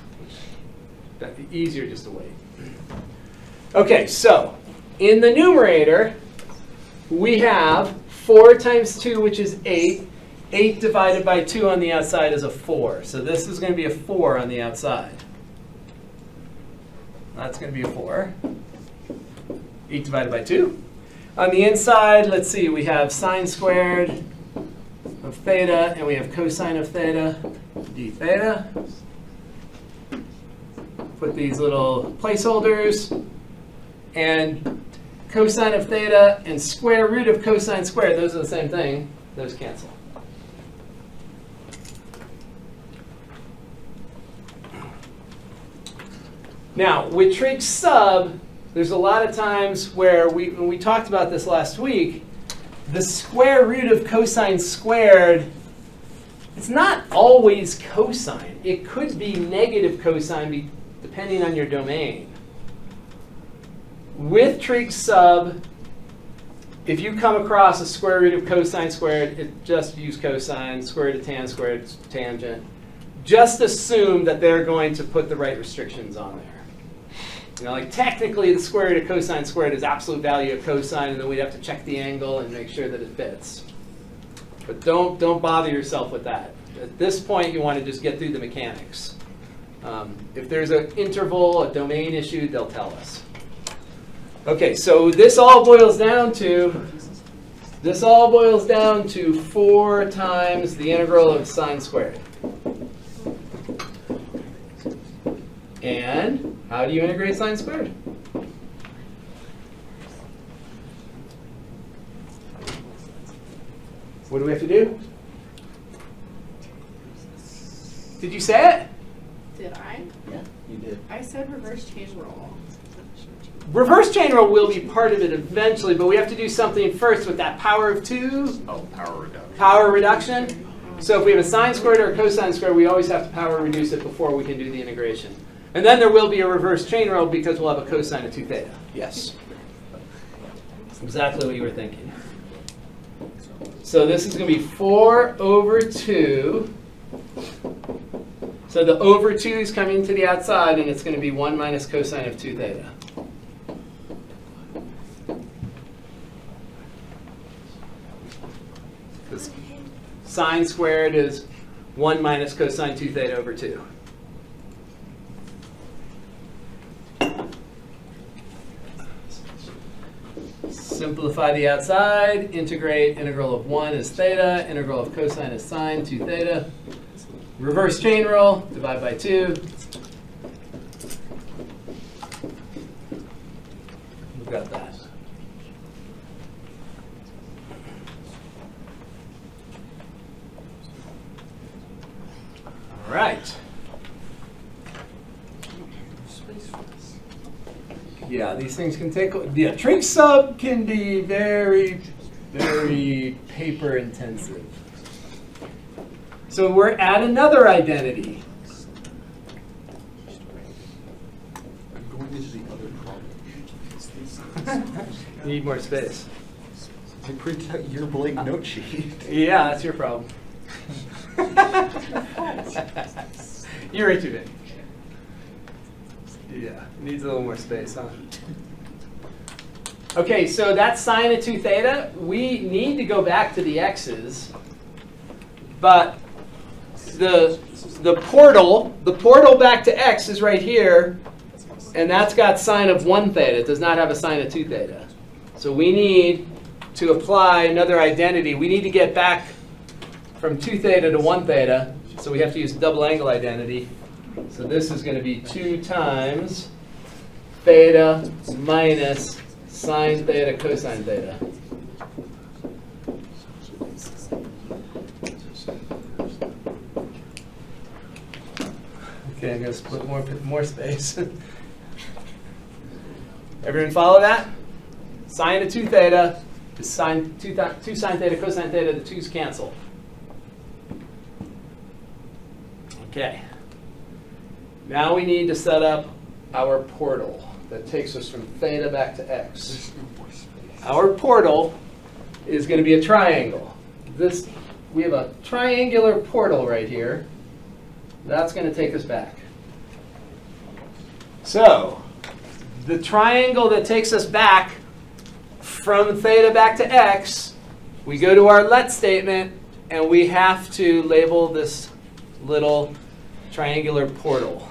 That's easier just to wait. Okay, so in the numerator, we have 4 times 2, which is 8. 8 divided by 2 on the outside is a 4. So this is going to be a 4 on the outside. That's going to be a 4. 8 divided by 2. On the inside, let's see, we have sine squared of theta, and we have cosine of theta, d theta. Put these little placeholders, and cosine of theta and square root of cosine squared, those are the same thing. Those cancel. Now, with trig sub, there's a lot of times where when we talked about this last week, the square root of cosine squared, it's not always cosine. It could be negative cosine depending on your domain. With trig sub, if you come across a square root of cosine squared, just use cosine, square root of tan squared, tangent. Just assume that they're going to put the right restrictions on there. You know, like technically the square root of cosine squared is absolute value of cosine, and then we'd have to check the angle and make sure that it fits. But don't bother yourself with that. At this point, you want to just get through the mechanics. If there's an interval, a domain issue, they'll tell us. Okay, so this all boils down to 4 times the integral of sine squared. And how do you integrate sine squared? What do we have to do? Did you say it? Did I? Yeah, you did. I said reverse chain rule. Reverse chain rule will be part of it eventually, but we have to do something first with that power of 2. Oh, power reduction. Power reduction. So if we have a sine squared or a cosine squared, we always have to power reduce it before we can do the integration. And then there will be a reverse chain rule because we'll have a cosine of 2 theta. Yes. Exactly what you were thinking. So this is going to be 4 over 2. So the over 2 is coming to the outside, and it's going to be 1 minus cosine of 2 theta. This sine squared is 1 minus cosine 2 theta over 2. Simplify the outside, integrate, integral of 1 is theta, integral of cosine is sine 2 theta. Reverse chain rule, divide by 2. We've got that. All right. Yeah, these things can take, yeah, trig sub can be very, very paper intensive. So we're at another identity. I'm going into the other problem. Need more space. I printed out your blank note sheet. Yeah, that's your problem. You're way too big. Yeah, needs a little more space, huh? Okay, so that's sine of 2 theta. We need to go back to the x's, but the portal back to x is right here, and that's got sine of 1 theta. It does not have a sine of 2 theta. So we need to apply another identity, we need to get back from 2 theta to 1 theta, so we have to use double angle identity. So this is going to be 2 times theta minus sine theta cosine theta. Okay, I'm going to split more space. Everyone follow that? Sine of 2 theta is sine 2 sine theta cosine theta. The 2's cancel. Okay. Now we need to set up our portal that takes us from theta back to x. Our portal is going to be a triangle. We have a triangular portal right here. That's going to take us back. So, the triangle that takes us back from theta back to x, we go to our let statement, and we have to label this little triangular portal.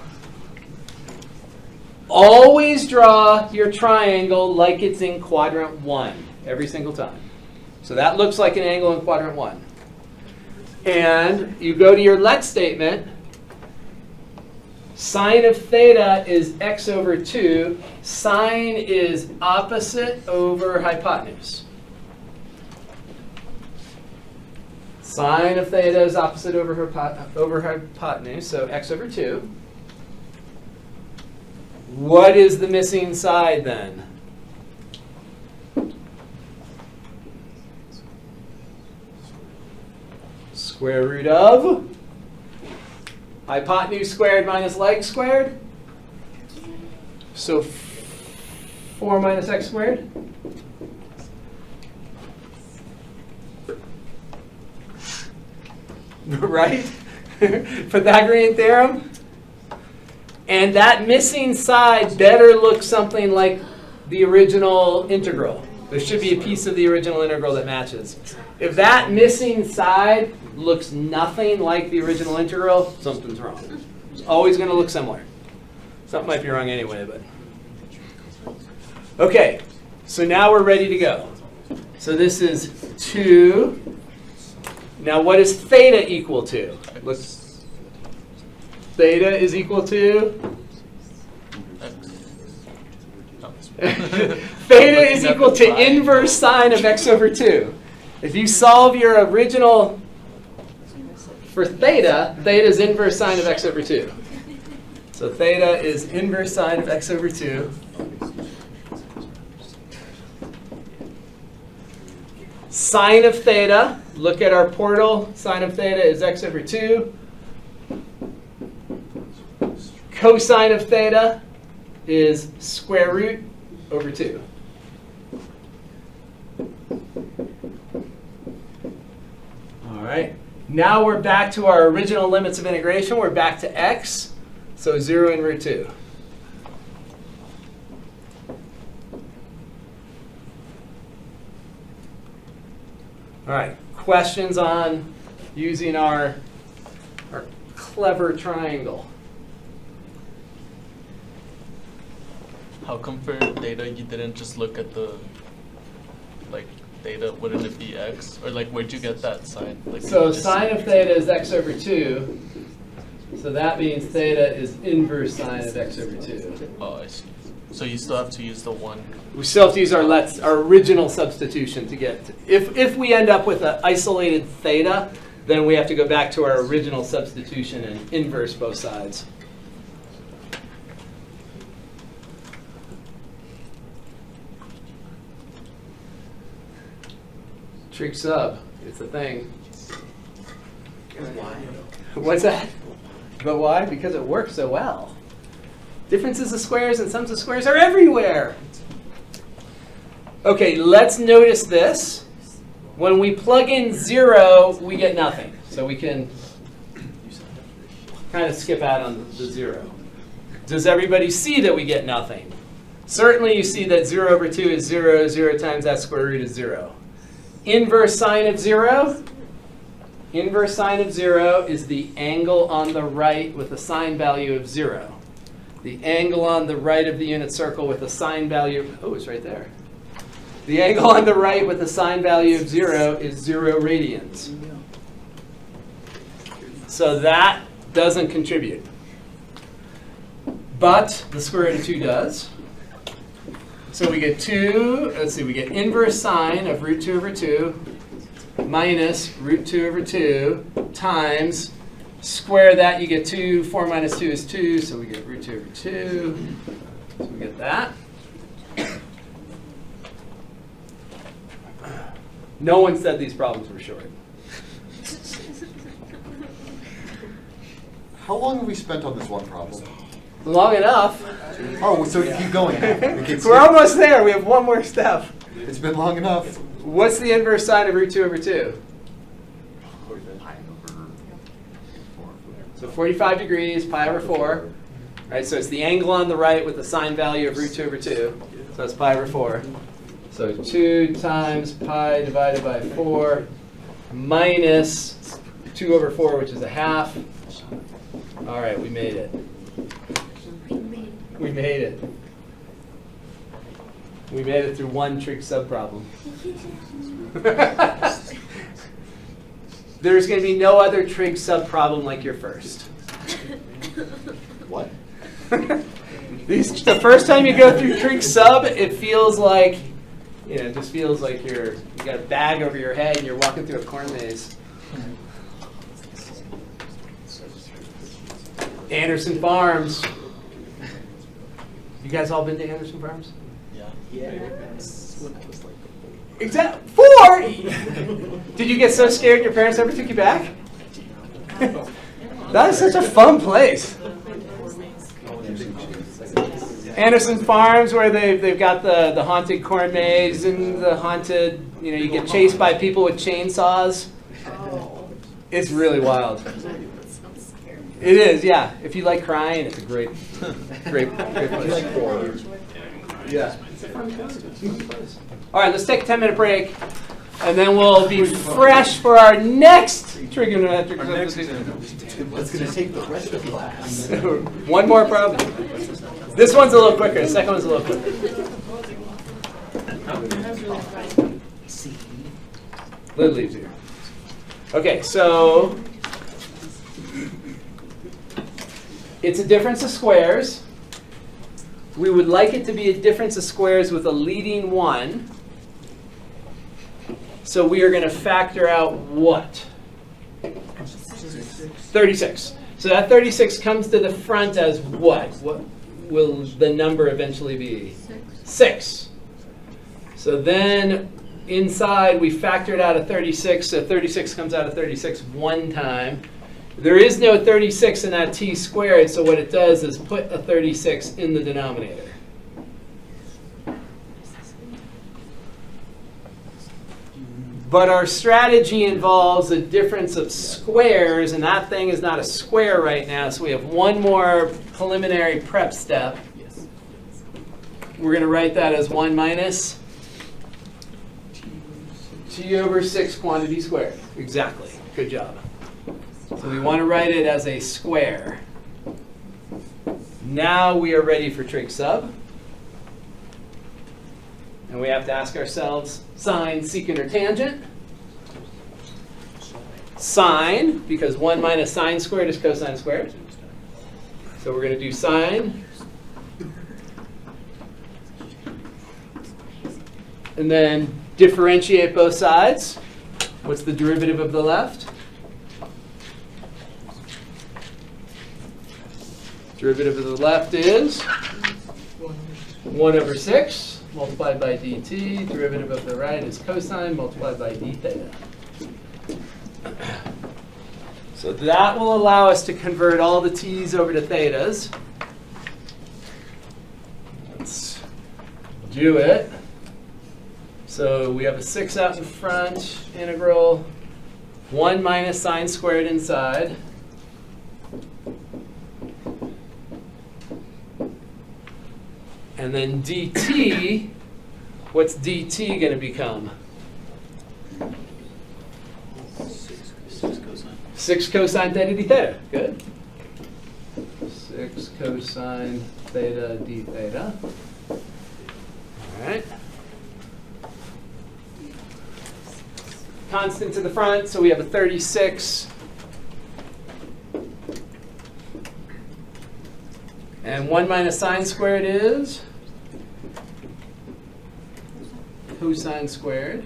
Always draw your triangle like it's in quadrant 1 every single time. So that looks like an angle in quadrant 1. And you go to your let statement. Sine of theta is x over 2. Sine is opposite over hypotenuse. Sine of theta is opposite over hypotenuse, so x over 2. What is the missing side then? Square root of hypotenuse squared minus leg squared. So 4 minus x squared. Right? Pythagorean theorem. And that missing side better look something like the original integral. There should be a piece of the original integral that matches. If that missing side looks nothing like the original integral, something's wrong. It's always going to look similar. Something might be wrong anyway, but. Okay, so now we're ready to go. So this is 2. Now what is theta equal to? Look. Theta is equal to? Theta is equal to inverse sine of x over 2. If you solve your original for theta, theta is inverse sine of x over 2. So theta is inverse sine of x over 2. Sine of theta, look at our portal. Sine of theta is x over 2. Cosine of theta is square root over 2. All right. Now we're back to our original limits of integration. We're back to x. So 0 and root 2. All right. Questions on using our clever triangle? How come for theta you didn't just look at the, like, theta, wouldn't it be x? Or like, where'd you get that sign? Like, So sine of theta is x over 2. So that means theta is inverse sine of x over 2. Oh, I see. So you still have to use the one. We still have to use our original substitution to get. If we end up with an isolated theta, then we have to go back to our original substitution and inverse both sides. Trig sub, it's a thing. What's that? But why? Because it works so well. Differences of squares and sums of squares are everywhere. Okay, let's notice this. When we plug in 0, we get nothing. So we can kind of skip out on the 0. Does everybody see that we get nothing? Certainly you see that 0 over 2 is 0. 0 times that square root is 0. Inverse sine of 0. Inverse sine of 0 is the angle on the right with a sine value of 0. The angle on the right of the unit circle with a sine value, oh, it's right there. The angle on the right with a sine value of 0 is 0 radians. So that doesn't contribute. But the square root of 2 does. So we get 2, let's see, we get inverse sine of root 2 over 2 minus root 2 over 2 times, square that, you get 2, 4 minus 2 is 2, so we get root 2 over 2. So we get that. No one said these problems were short. How long have we spent on this one problem? Long enough. Oh, so keep going. We're almost there. We have one more step. It's been long enough. What's the inverse sine of root 2 over 2? So 45 degrees, pi over 4. Right, so it's the angle on the right with the sine value of root 2 over 2. So that's pi over 4. So 2 times pi divided by 4 minus 2 over 4, which is a half. All right, we made it. We made it. We made it through one trig subproblem. There's going to be no other trig subproblem like your first. What? The first time you go through trig sub, it feels like, it just feels like you got a bag over your head and you're walking through a corn maze. Anderson Farms. You guys all been to Anderson Farms? Yeah. Exactly. 4? Did you get so scared your parents never took you back? That is such a fun place. Anderson Farms, where they've got the haunted corn maze and the haunted, you get chased by people with chainsaws. It's really wild. It is, yeah. If you like crying, it's a great place. Yeah. All right, let's take a 10-minute break, and then we'll be fresh for our next trigonometric substitution. It's going to take the rest of the class. One more problem. This one's a little quicker. The second one's a little quicker. Lid leaves here. Okay, so it's a difference of squares. We would like it to be a difference of squares with a leading 1. So we are going to factor out what? 36. So that 36 comes to the front as what? What will the number eventually be? 6. So then inside we factored out a 36. So 36 comes out of 36 one time. There is no 36 in that t squared, so what it does is put a 36 in the denominator. But our strategy involves a difference of squares, and that thing is not a square right now, so we have one more preliminary prep step. We're going to write that as 1 minus t over 6 quantity squared. Exactly. Good job. So we want to write it as a square. Now we are ready for trig sub. And we have to ask ourselves, sine, secant, or tangent? Sine, because 1 minus sine squared is cosine squared. So we're going to do sine. And then differentiate both sides. What's the derivative of the left? Derivative of the left is 1 over 6 multiplied by dt. Derivative of the right is cosine multiplied by d theta. So that will allow us to convert all the t's over to thetas. Let's do it. So we have a 6 out in front, integral 1 minus sine squared inside. And then dt, what's dt going to become? 6 cosine theta d theta. Good. 6 cosine theta d theta. All right. constant to the front, so we have a 36. And 1 minus sine squared is cosine squared.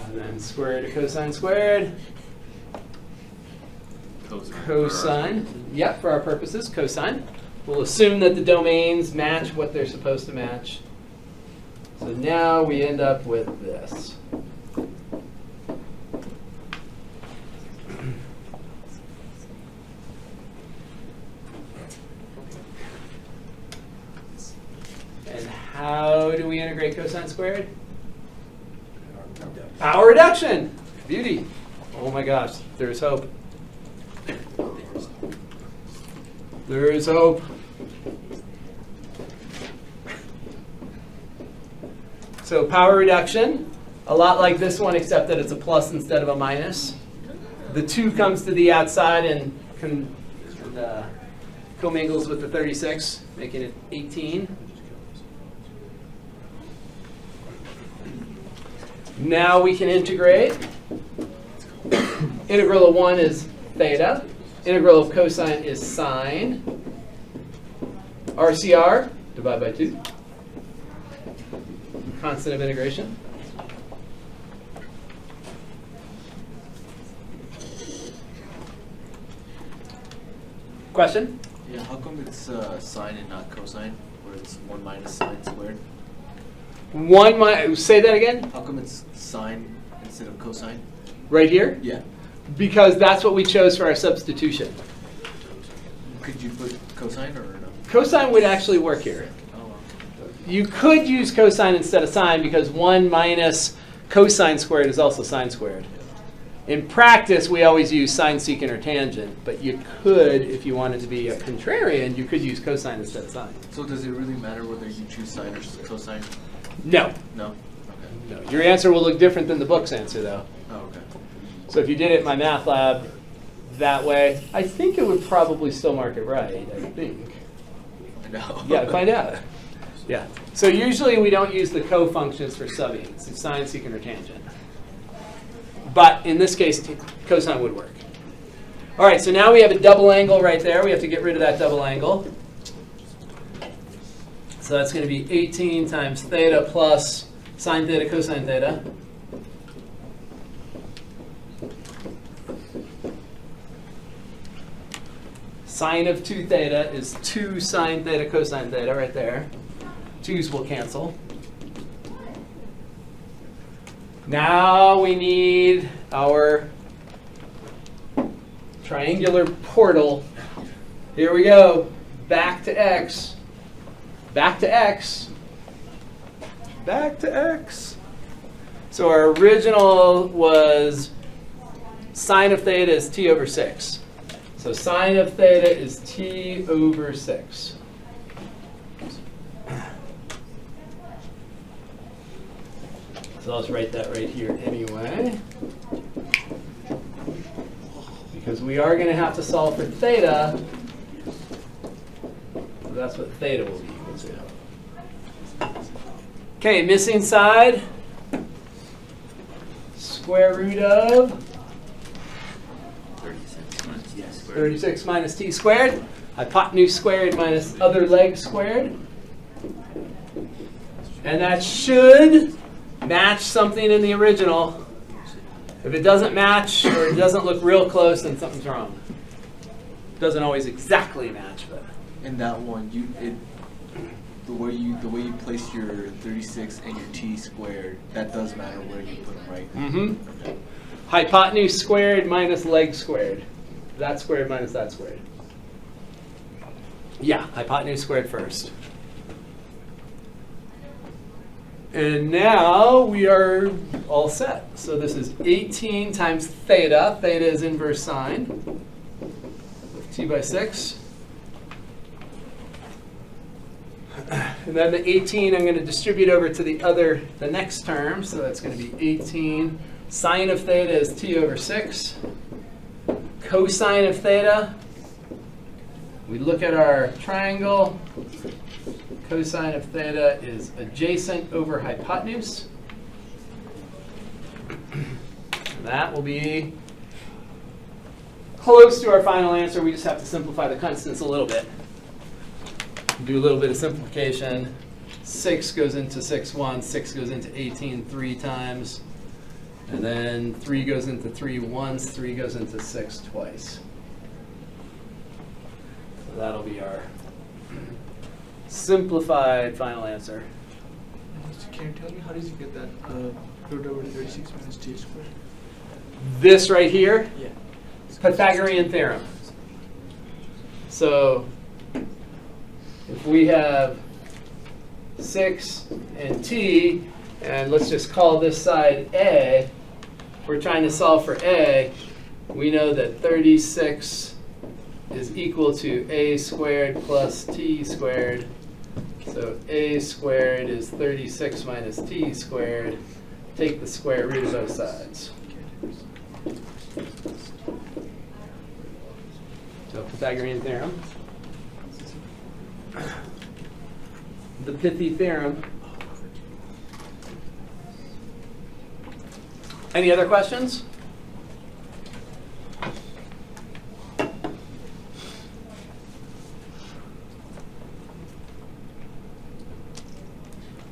And then square root of cosine squared. Cosine. Yep, for our purposes, cosine. We'll assume that the domains match what they're supposed to match. So now we end up with this. And how do we integrate cosine squared? Power reduction. Beauty. Oh my gosh, there's hope. There is hope. So power reduction, a lot like this one, except that it's a plus instead of a minus. The 2 comes to the outside and commingles with the 36, making it 18. Now we can integrate. Integral of 1 is theta. Integral of cosine is sine. RCR, divide by 2. Constant of integration. Question? Yeah, how come it's sine and not cosine, where it's 1 minus sine squared? Say that again? How come it's sine instead of cosine? Right here? Yeah. Because that's what we chose for our substitution. Could you put cosine or no? Cosine would actually work here. Oh, You could use cosine instead of sine because 1 minus cosine squared is also sine squared. In practice, we always use sine, secant, or tangent, but you could, if you wanted to be a contrarian, you could use cosine instead of sine. so does it really matter whether you choose sine or cosine? No. No? Okay. No. Your answer will look different than the book's answer, though. Oh, okay. So if you did it in my math lab that way, I think it would probably still mark it right, I think. I know. Yeah, find out. Yeah. So usually we don't use the co-functions for subbing. It's sine, secant, or tangent. But in this case, cosine would work. All right, so now we have a double angle right there. We have to get rid of that double angle. So that's going to be 18 times theta plus sine theta cosine theta. Sine of 2 theta is 2 sine theta cosine theta right there. 2's will cancel. Now we need our triangular portal. Here we go. Back to x. Back to x. Back to x. So our original was sine of theta is t over 6. So sine of theta is t over 6. So let's write that right here anyway. Because we are going to have to solve for theta. So that's what theta will be equal to. Okay, missing side. Square root of 36 minus t squared. Hypotenuse squared minus other leg squared. And that should match something in the original. If it doesn't match or it doesn't look real close, then something's wrong. It doesn't always exactly match, but In that one, the way you place your 36 and your t squared, that does matter where you put them, right? mm-hmm. Okay. Hypotenuse squared minus leg squared. That squared minus that squared. Yeah, hypotenuse squared first. And now we are all set. So this is 18 times theta. Theta is inverse sine of t by 6. And then the 18 I'm going to distribute over to the next term. So that's going to be 18. Sine of theta is t over 6. Cosine of theta, we look at our triangle. cosine of theta is adjacent over hypotenuse. That will be close to our final answer. We just have to simplify the constants a little bit. Do a little bit of simplification. 6 goes into 6 once, 6 goes into 18 3 times. And then 3 goes into 3 once, 3 goes into 6 twice. So that'll be our simplified final answer. Can you tell me how did you get that root over 36 minus t squared? This right here, Yeah. Pythagorean theorem. So if we have 6 and t, and let's just call this side A, we're trying to solve for A, we know that 36 is equal to a squared plus t squared. So a squared is 36 minus t squared. Take the square root of both sides. So Pythagorean theorem. The pithy theorem. Any other questions?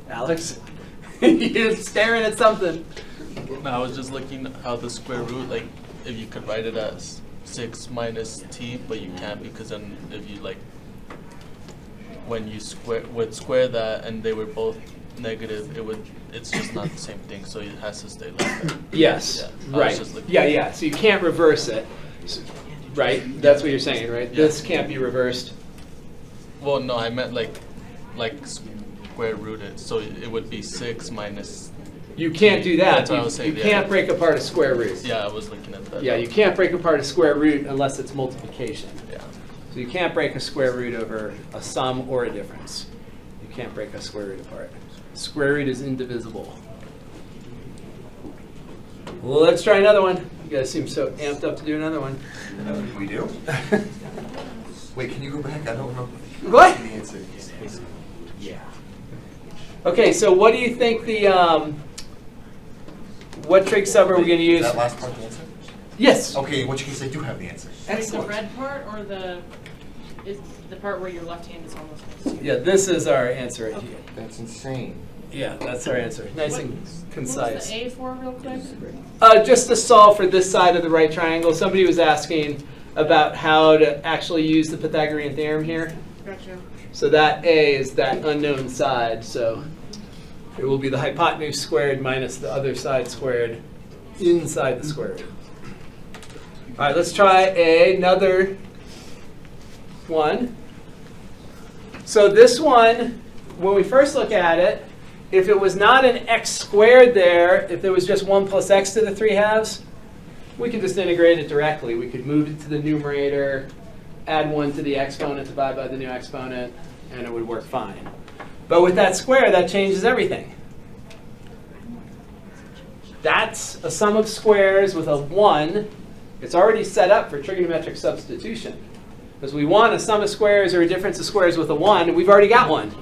Alex? You're staring at something. No, I was just looking at how the square root, like, if you could write it as 6 minus t, but you can't because then if you like, when you square that and they were both negative, it's just not the same thing. So it has to stay like that. Yes, Yeah, I was right. just looking- Yeah. So you can't reverse it, right? That's what you're saying, right? Yeah. This can't be reversed. Well, no, I meant like square rooted. So it would be 6 minus. You can't do that. That's what I was saying, You yeah. can't break apart a square root. Yeah, I was looking at that. Yeah, you can't break apart a square root unless it's multiplication. Yeah. So you can't break a square root over a sum or a difference. You can't break a square root apart. Square root is indivisible. Well, let's try another one. You guys seem so amped up to do another one. We do? Wait, can you go back? I don't remember. What? The answer. Yeah. Okay, so what do you think the what trig sub are we going to use? Is that last part the answer? Yes. Okay, in which case I do have the answer. Wait, the Excellent. red part or is the part where your left hand is almost next to you? Yeah, this is our answer right here. That's insane. Yeah, that's our answer. Nice What- and What was concise. the A for real quick? Just to solve for this side of the right triangle, somebody was asking about how to actually use the Pythagorean theorem here. Gotcha. So that A is that unknown side, so it will be the hypotenuse squared minus the other side squared inside the square root. All right, let's try another one. So this one, when we first look at it, if it was not an x squared there, if there was just 1 plus x to the 3/2, we could just integrate it directly. We could move it to the numerator, add 1 to the exponent, divide by the new exponent, and it would work fine. But with that square, that changes everything. That's a sum of squares with a 1. It's already set up for trigonometric substitution. Because we want a sum of squares or a difference of squares with a 1, and we've already got one.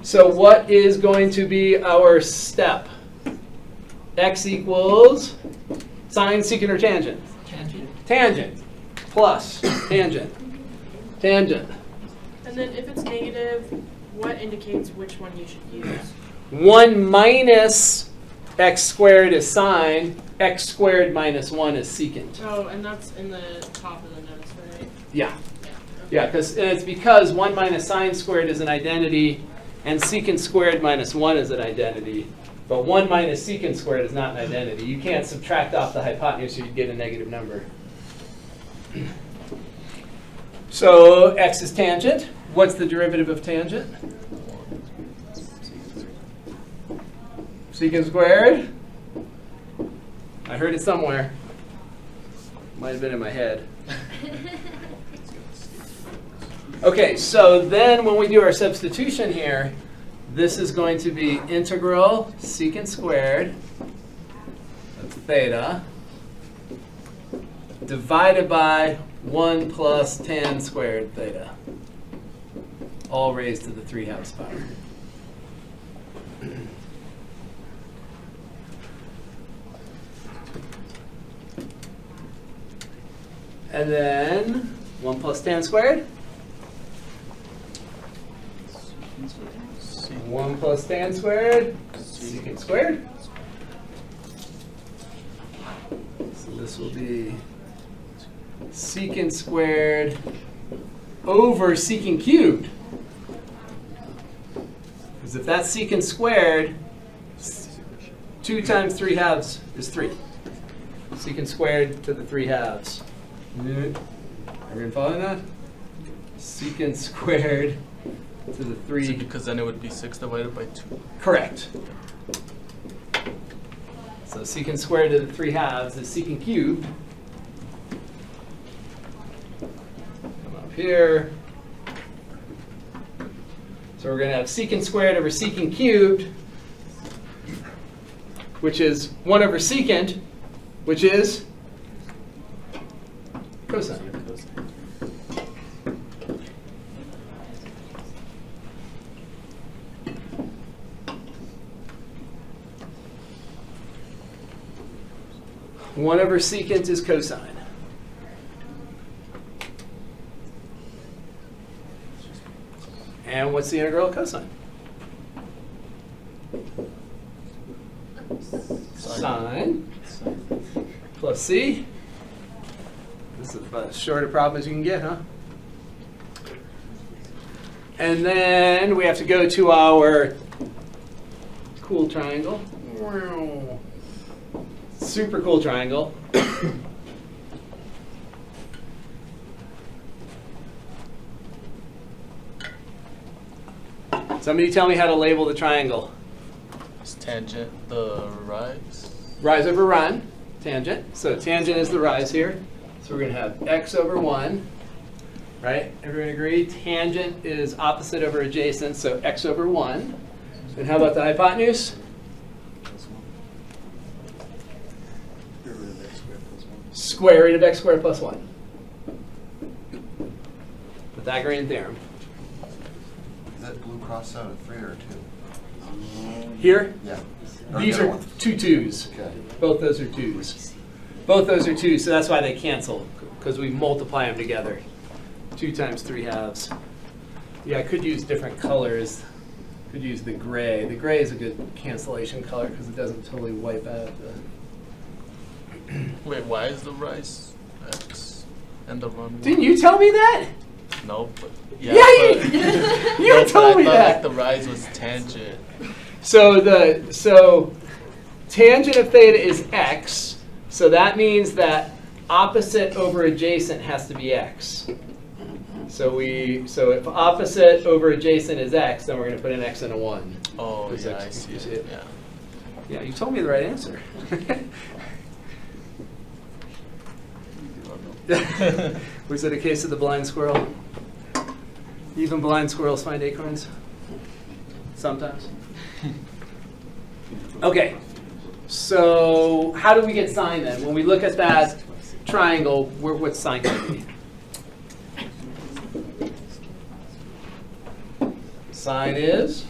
So what is going to be our step? X equals sine, secant, or tangent? Tangent. Tangent. Plus tangent. Tangent. And then if it's negative, what indicates which one you should use? 1 minus x squared is sine. X squared minus 1 is secant. Oh, and that's in the top of the notes, right? Yeah. Yeah. Yeah, it's because 1 minus sine squared is an identity, and secant squared minus 1 is an identity. But 1 minus secant squared is not an identity. You can't subtract off the hypotenuse, you'd get a negative number. So x is tangent. What's the derivative of tangent? Secant squared. I heard it somewhere. Might have been in my head. Okay, so then when we do our substitution here, this is going to be integral secant squared of theta divided by 1 plus tan squared theta. all raised to the 3/2 power. And then 1 plus tan squared. 1 plus tan squared, secant squared. So this will be secant squared over secant cubed. Because if that's secant squared, 2 times 3/2 is 3. Secant squared to the 3/2. Everyone following that? Secant squared to the 3. Because then it would be 6 divided by 2. Correct. So secant squared to the 3/2 is secant cubed. Come up here. So we're going to have secant squared over secant cubed, which is 1 over secant, which is cosine. One over secant is cosine. And what's the integral of cosine? Sine plus c. This is about as short a problem as you can get, huh? And then we have to go to our cool triangle. Super cool triangle. Somebody tell me how to label the triangle. It's tangent the rise. Rise over run, tangent. So tangent is the rise here. So we're going to have x over 1, right? Everyone agree? Tangent is opposite over adjacent, so x over 1. And how about the hypotenuse? Square root of x squared plus 1. Pythagorean theorem. Is that blue crossed out a 3 or a 2? Here, Yeah. these are 2 2's. Okay. Both those are 2's. Both those are 2's, so that's why they cancel, because we multiply them together. 2 times 3/2. Yeah, I could use different colors. Could use the gray. The gray is a good cancellation color because it doesn't totally wipe out the... Wait, why is the rise x and the run? Didn't you tell me that? No, but Yeah, but, you no, but told I me thought, that. Like the rise was tangent. So tangent of theta is x. So that means that opposite over adjacent has to be x. So if opposite over adjacent is x, then we're going to put an x and a 1. Oh Is yeah, that- I see you see it. it? Yeah. Yeah, you told me the right answer. Was it a case of the blind squirrel? Even blind squirrels find acorns? Sometimes. Okay, so how do we get sine then? When we look at that triangle, what's sine going to be? Sine is?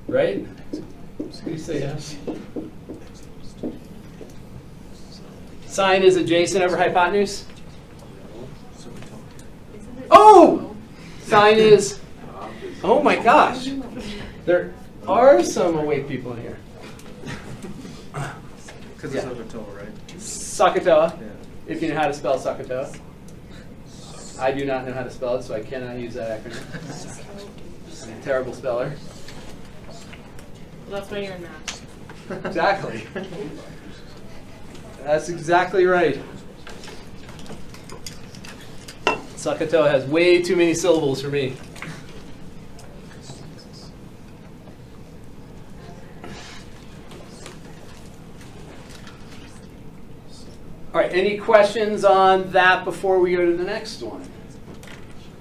Right? Please say yes. Sine is adjacent over hypotenuse? Oh! Sine is, oh my gosh. There are some awake people in here. Because it's over toe, right? Sakatoa, Yeah. if you know how to spell Sakatoa. I do not know how to spell it, so I cannot use that acronym. I'm a terrible speller. Well, that's why you're in math. Exactly. That's exactly right. Sakatoa has way too many syllables for me. All right, any questions on that before we go to the next one?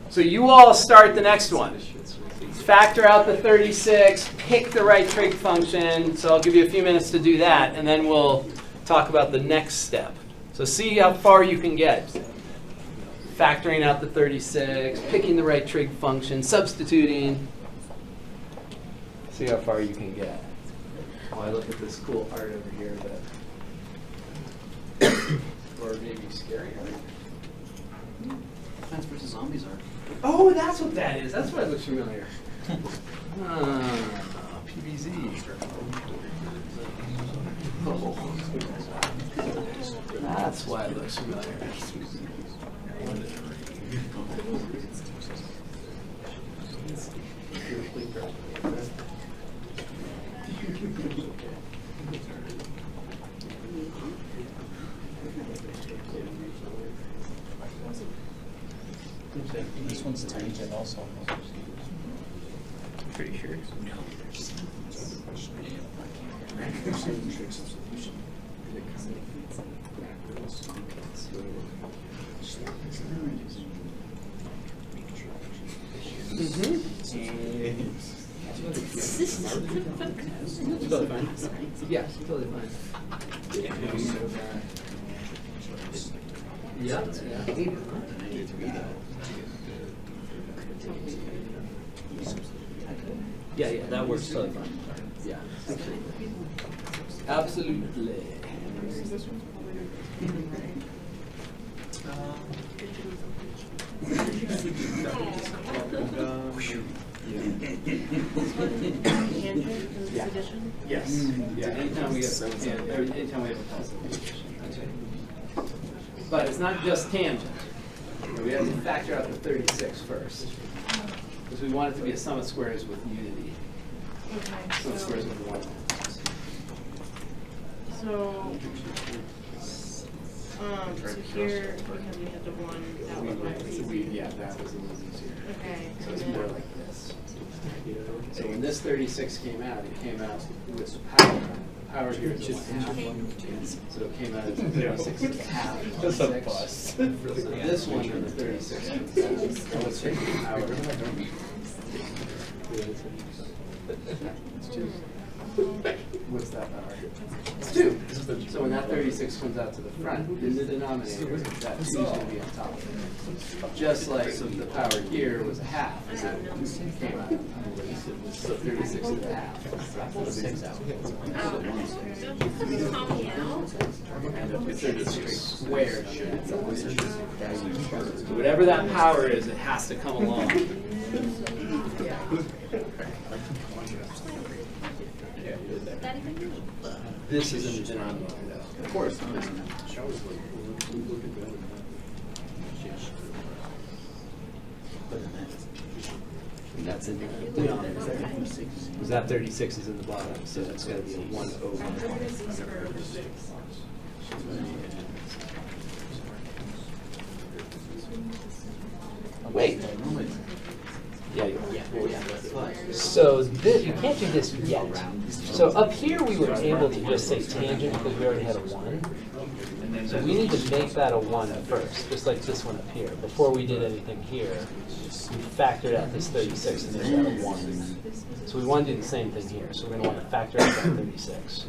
So you all start the next one. Factor out the 36, pick the right trig function. So I'll give you a few minutes to do that, and then we'll talk about the next step. So So see how far you can get. Factoring out the 36, picking the right trig function, substituting. See how far you can get. Oh, I look at this cool art over here that, or maybe scary art. Plants vs. Zombies are. Oh, that's what that is. That's why it looks familiar. PVZ. That's why it looks familiar. This one's tangent also. Pretty sure. Totally fine. Yeah, totally fine. Yeah. Yeah, that works totally fine. Yeah. Absolutely. Tangent in this edition? Yes. Yeah, anytime we have a positive addition. That's right. But it's not just tangent. We have to factor out the 36 first. Because we want it to be a sum of squares with unity. Okay, Sum of squares with 1. so here, because we had the 1, that was why it was easy. Yeah, that was a little easier. Okay, So and it's then, more like this. So when this 36 came out, it came out with power. Power here is 1/2. So it came out as 36 is half. That's a 6. bust. So this one in the 36 comes out. So let's take the power. It's 2. What's that power? It's 2. So when that 36 comes out to the front, in the denominator, that 2 is going to be on top. Just like the power here was a half, and that came out. So 36 is a half. So 6 out. And the 36 squared. So whatever that power is, it has to come along. This is in the denominator, though. Of course. That's in the denominator. Because that 36 is in the bottom, so that's got to be a 1 over. Wait. Yeah. So this, you can't do this yet. So up here we were able to just say tangent because we already had a 1. So we need to make that a 1 first, just like this one up here. Before we did anything here, we factored out this 36 and made that a 1. So we want to do the same thing here. So we're going to want to factor out that 36.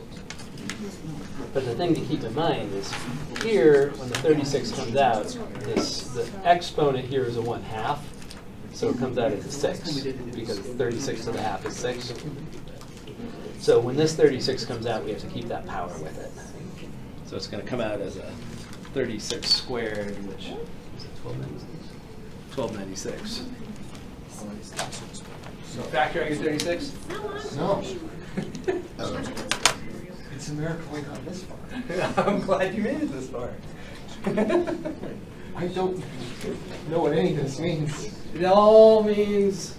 But the thing to keep in mind is here, when the 36 comes out, the exponent here is a 1/2. So it comes out as a 6, because 36 to the half is 6. So when this 36 comes out, we have to keep that power with it. So it's going to come out as a 36 squared, which is 1296. So factor out your 36? No. It's a miracle we got this far. I'm glad you made it this far. I don't know what any of this means. It all means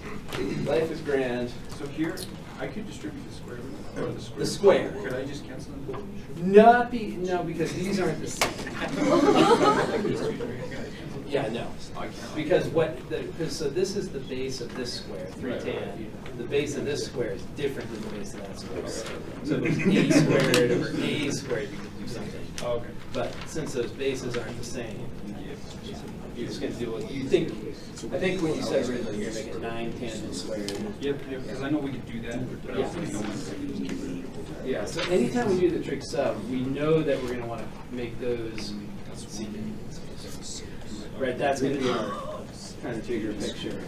life is grand. So here, I could distribute the square root, or the square. The square. Could I just cancel them? No, because these aren't the same. Yeah, no. Because so this is the base of this square, 3 tan. The base of this square is different than the base of that square. So if it's a squared over a squared, you can do something. Oh, okay. But since those bases aren't the same, you're just going to do what you think. I think when you said originally, you're going to make it 9 tangent squared. Yep, because I know we could do that, but I also didn't know when to Yeah, so anytime we do the trig sub, we know that we're going to want to make those Right, that's going to be our kind of bigger picture.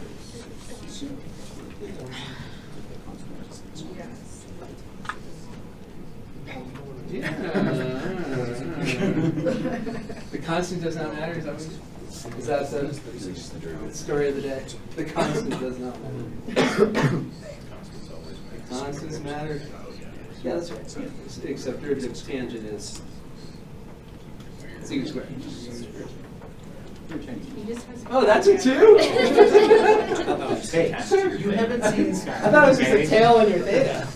The constant does not matter. Is that the story of the day? The constant does not matter. The constants matter. Yeah, that's right. Yeah. Except derivative of tangent is secant squared. Oh, that's it too? Hey, you haven't seen Sky. I thought it was just a tail on your theta.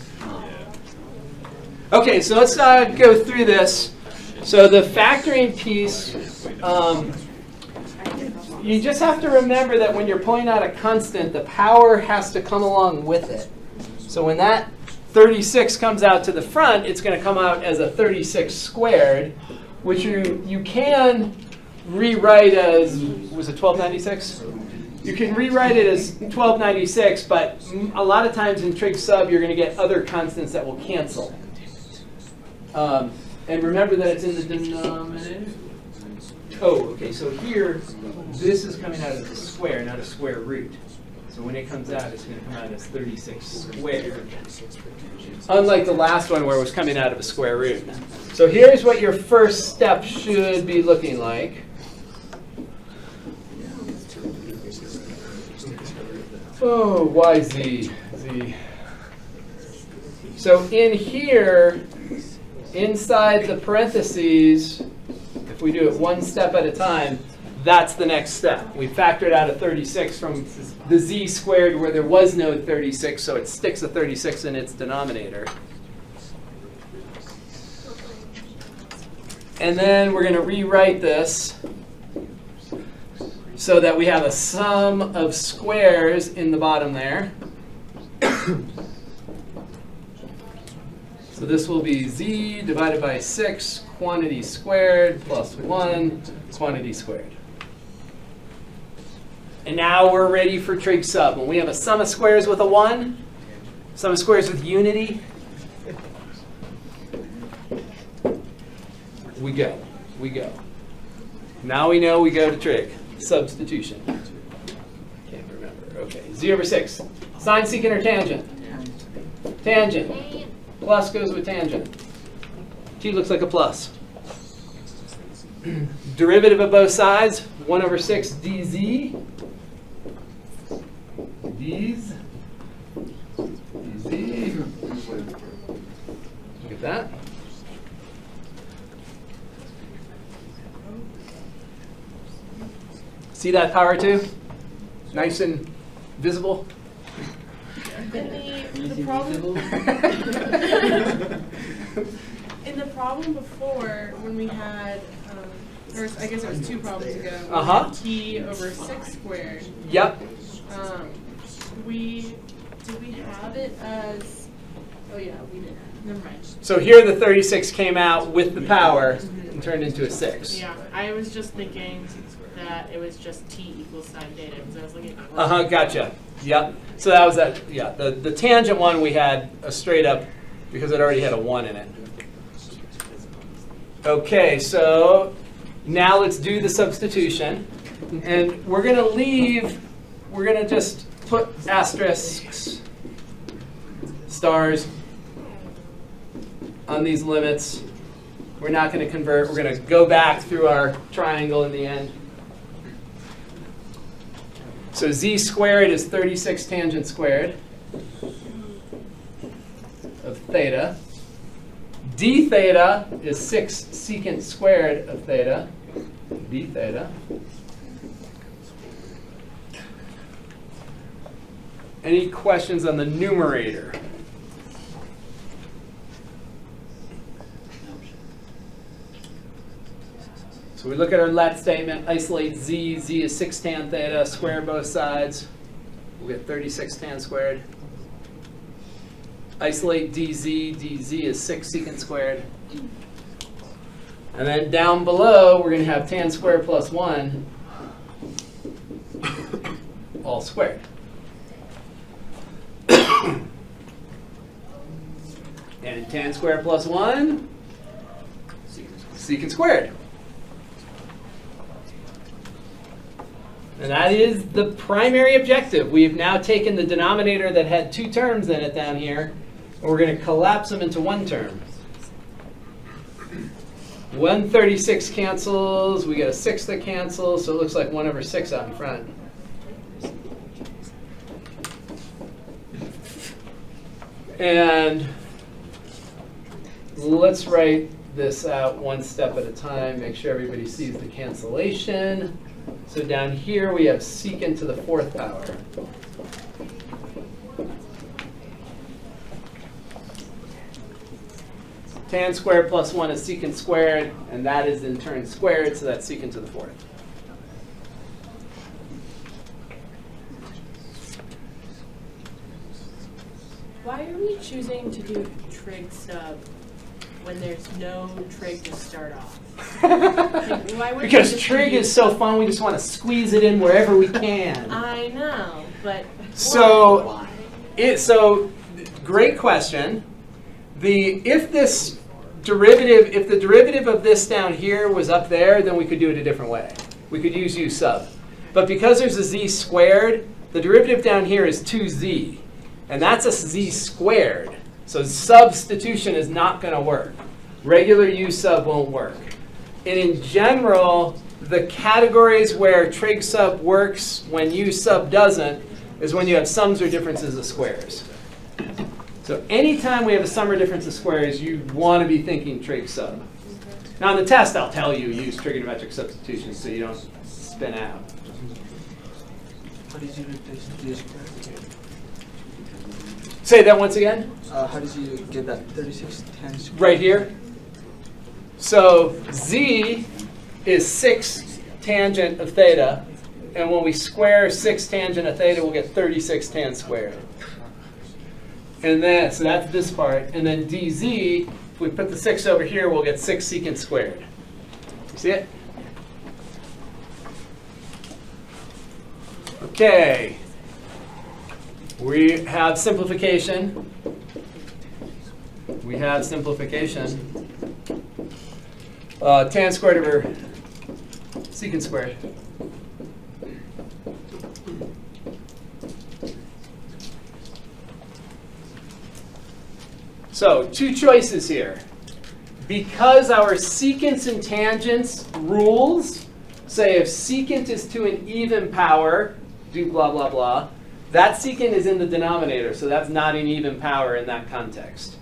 Okay, so let's go through this. So the factoring piece, you just have to remember that when you're pulling out a constant, the power has to come along with it. So when that 36 comes out to the front, it's going to come out as a 36 squared, which you can rewrite as, was it 1296? You can rewrite it as 1296, but a lot of times in trig sub, you're going to get other constants that will cancel. And remember that it's in the denominator. Oh, okay, so here, this is coming out as a square, not a square root. So when it comes out, it's going to come out as 36 squared. Unlike the last one where it was coming out of a square root. So here's what your first step should be looking like. Oh, why z? Z. So in here, inside the parentheses, if we do it one step at a time, that's the next step. We factored out a 36 from the z squared where there was no 36, so it sticks a 36 in its denominator. And then we're going to rewrite this so that we have a sum of squares in the bottom there. So this will be z divided by 6 quantity squared plus 1 quantity squared. And now we're ready for trig sub. When we have a sum of squares with a 1, sum of squares with unity, we go. Now we know we go to trig. Substitution. Can't remember. Okay, z over 6. Sine, secant, or tangent? Tangent. Plus goes with tangent. T looks like a plus. Derivative of both sides, 1 over 6 dz. Dz. Look at that. See that power too? Nice and visible. In the problem, in the problem before, when we had, or I guess it was 2 problems ago, we had t over 6 squared. Yep. Did we have it as? Oh yeah, we did. Never mind. So here the 36 came out with the power and turned into a 6. Yeah, I was just thinking that it was just t equals sine theta because I was looking at. Gotcha. Yep. So that was that. Yeah. The tangent one we had a straight up because it already had a 1 in it. Okay, so now let's do the substitution, and we're gonna just put asterisks, stars on these limits. We're not going to convert. We're going to go back through our triangle in the end. So z squared is 36 tangent squared of theta. D theta is 6 secant squared of theta. D theta. Any questions on the numerator? So we look at our let statement, isolate z. Z is 6 tan theta, square both sides. We'll get 36 tan squared. Isolate dz. dz is 6 secant squared. And then down below, we're going to have tan squared plus 1 all squared. And tan squared plus 1, secant squared. And that is the primary objective. We've now taken the denominator that had two terms in it down here, and we're going to collapse them into one term. 136 cancels. We get a 6 that cancels, so it looks like 1/6 out in front. And let's write this out one step at a time, make sure everybody sees the cancellation. So down here we have secant to the 4th power. Tan squared plus 1 is secant squared, and that is in turn squared, so that's secant to the 4th. Why are we choosing to do trig sub when there's no trig to start off? Why would Because you just trig use is so fun, we just want to squeeze it in wherever we can. I know, but So, why? so great question. If the derivative of this down here was up there, then we could do it a different way. We could use u sub. But because there's a z squared, the derivative down here is 2z. And that's a z squared. So substitution is not going to work. Regular u sub won't work. And in general, the categories where trig sub works when u sub doesn't is when you have sums or differences of squares. So anytime we have a sum or difference of squares, you want to be thinking trig sub. Now in the test, I'll tell you use trigonometric substitution so you don't spin out. How did you replace z squared? Say that once again. How did you get that 36 tan squared? Right here. So z is 6 tangent of theta. And when we square 6 tangent of theta, we'll get 36 tan squared. And then, so that's this part. And then dz, if we put the 6 over here, we'll get 6 secant squared. You see it? Okay. We have simplification. We have simplification. Tan squared over secant squared. So, two choices here. Because our secants and tangents rules say if secant is to an even power, do blah, blah, blah, that secant is in the denominator, so that's not an even power in that context.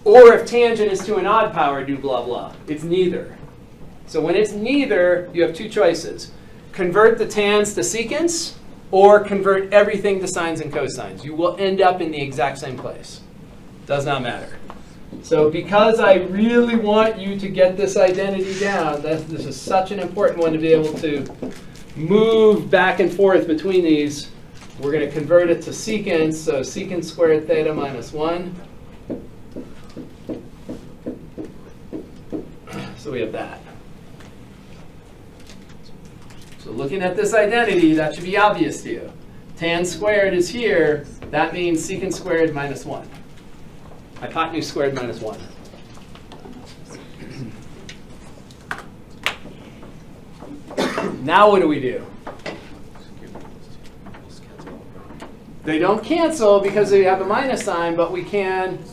Or if tangent is to an odd power, do blah, blah. It's neither. So when it's neither, you have two choices. Convert the tans to secants, or convert everything to sines and cosines. You will end up in the exact same place. Does not matter. So because I really want you to get this identity down, this is such an important one to be able to move back and forth between these, we're going to convert it to secants. So secant squared theta minus 1. So we have that. So looking at this identity, that should be obvious to you. Tan squared is here. That means secant squared minus 1. Hypotenuse squared minus 1. Now what do we do? They don't cancel because they have a minus sign, but we can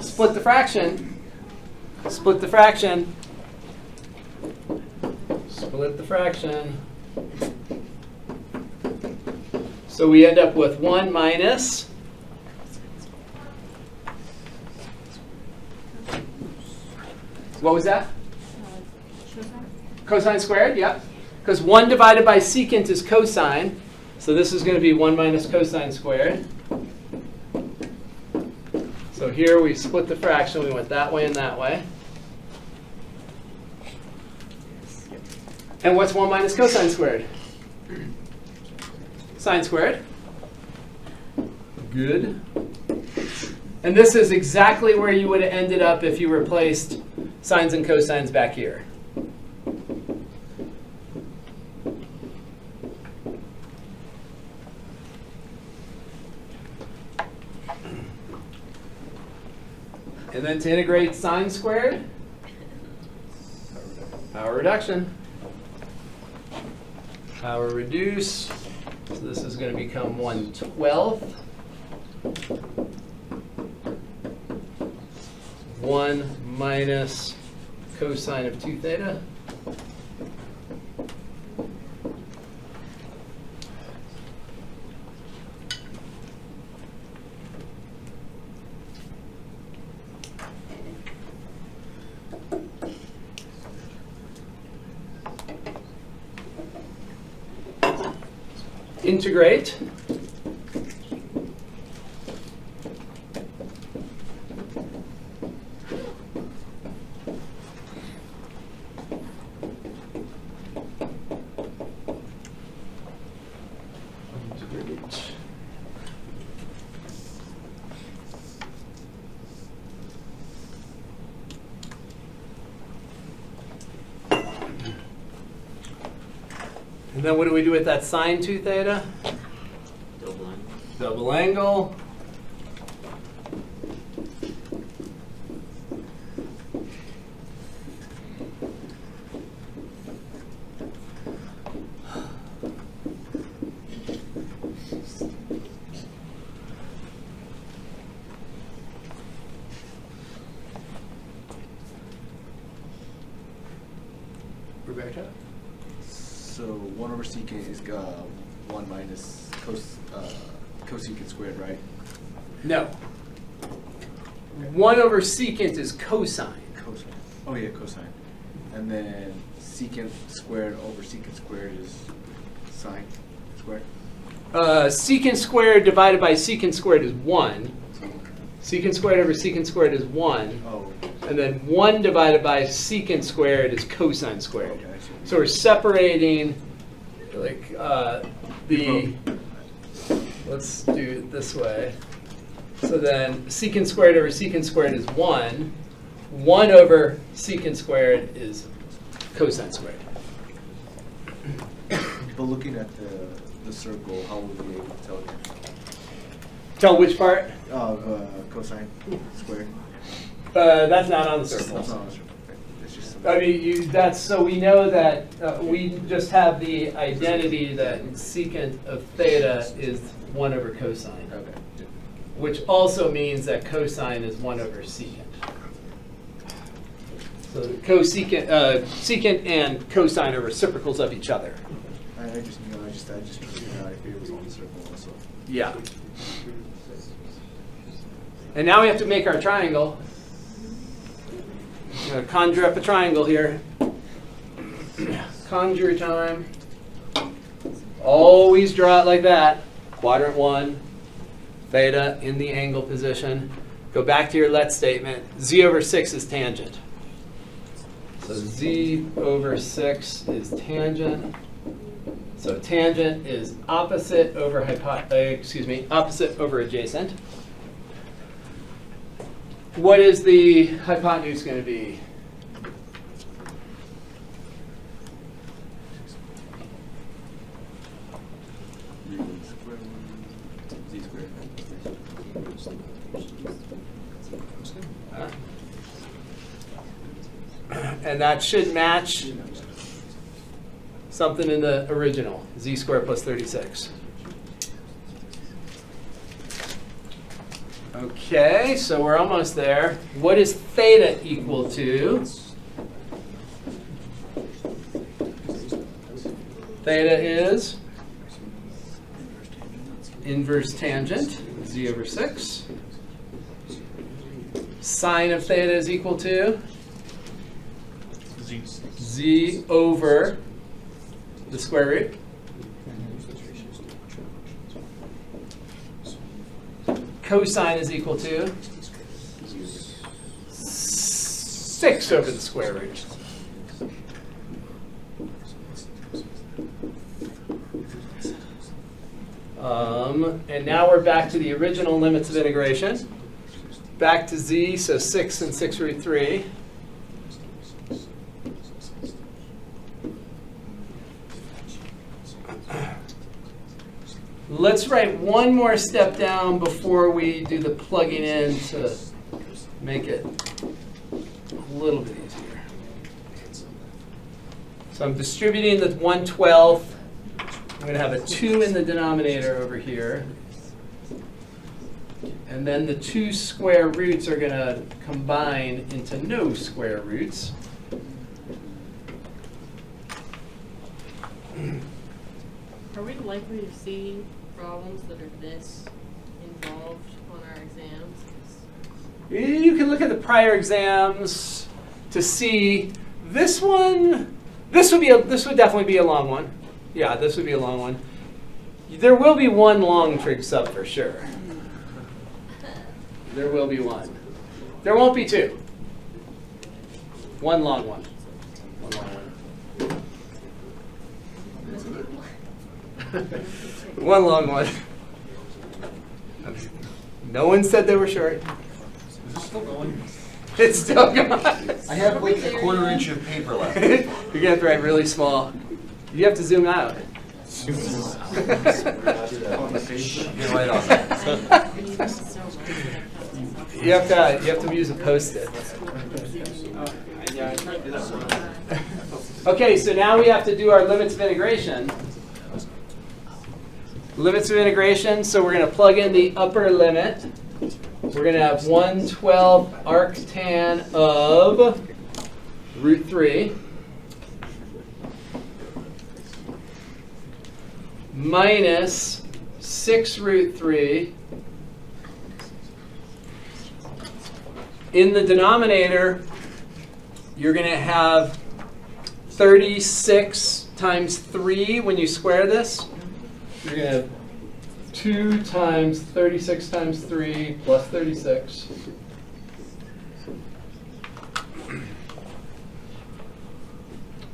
split the fraction. Split the fraction. Split the fraction. So we end up with 1 minus. What was that? Cosine squared, yep. Because 1 divided by secant is cosine. So this is going to be 1 minus cosine squared. So here we split the fraction. We went that way and that way. And what's 1 minus cosine squared? Sine squared. Good. And this is exactly where you would have ended up if you replaced sines and cosines back here. And then to integrate sine squared, power reduction. Power reduce. So this is going to become 1/12. 1 minus cosine of 2 theta. Integrate. Integrate. And then what do we do with that sine 2 theta? Double angle. Double angle. Roberto? So 1 over secant is 1 minus cosecant squared, right? No. 1 over secant is cosine. Cosine. Oh yeah, cosine. And then secant squared over secant squared is sine squared. Secant squared divided by secant squared is 1. Secant squared over secant squared is 1. Oh, And then 1 divided by secant squared is cosine squared. okay, I see. So we're separating like let's do it this way. So then secant squared over secant squared is 1. 1 over secant squared is cosine squared. But looking at the circle, how would we be able to tell again? Tell which part? Of cosine squared. That's not on the circle. That's not on the circle. Okay. It's just I mean, that's so we know that we just have the identity that secant of theta is 1 over cosine, okay. which also means that cosine is 1 over secant. So cosecant, secant and cosine are reciprocals of each other. I just figured out if it was on the circle also. Yeah. And now we have to make our triangle. Conjure up a triangle here. Conjure time. Always draw it like that. Quadrant 1, theta in the angle position. Go back to your let statement. Z over 6 is tangent. So Z over 6 is tangent. So tangent is opposite over opposite over adjacent. What is the hypotenuse going to be? Z squared. And that should match something in the original, z squared plus 36. Okay, so we're almost there. What is theta equal to? Theta is inverse tangent, z over 6. Sine of theta is equal to z over the square root. Cosine is equal to 6 over the square root. And now we're back to the original limits of integration. Back to z, so 6 and 6 root 3. Let's write one more step down before we do the plugging in to make it a little bit easier. So I'm distributing the 1/12 I'm going to have a 2 in the denominator over here. And then the 2 square roots are going to combine into no square roots. Are we likely to see problems that are this involved on our exams? You can look at the prior exams to see this one. This would definitely be a long one. Yeah, this would be a long one. There will be one long trig sub for sure. There will be one. There won't be 2. One long one. One long one. One long one. No one said they were short. Is it still going? It's still going. I have like a quarter inch of paper left. You're gonna have to write really small. You have to zoom out. Get right on that. You have to use a Post-it. Okay, so now we have to do our limits of integration. Limits of integration, so we're going to plug in the upper limit. We're going to have 1/12 arctan of root 3 minus 6 root 3. In the denominator, you're going to have 36 times 3 when you square this. You're going to have 2 times 36 times 3 plus 36.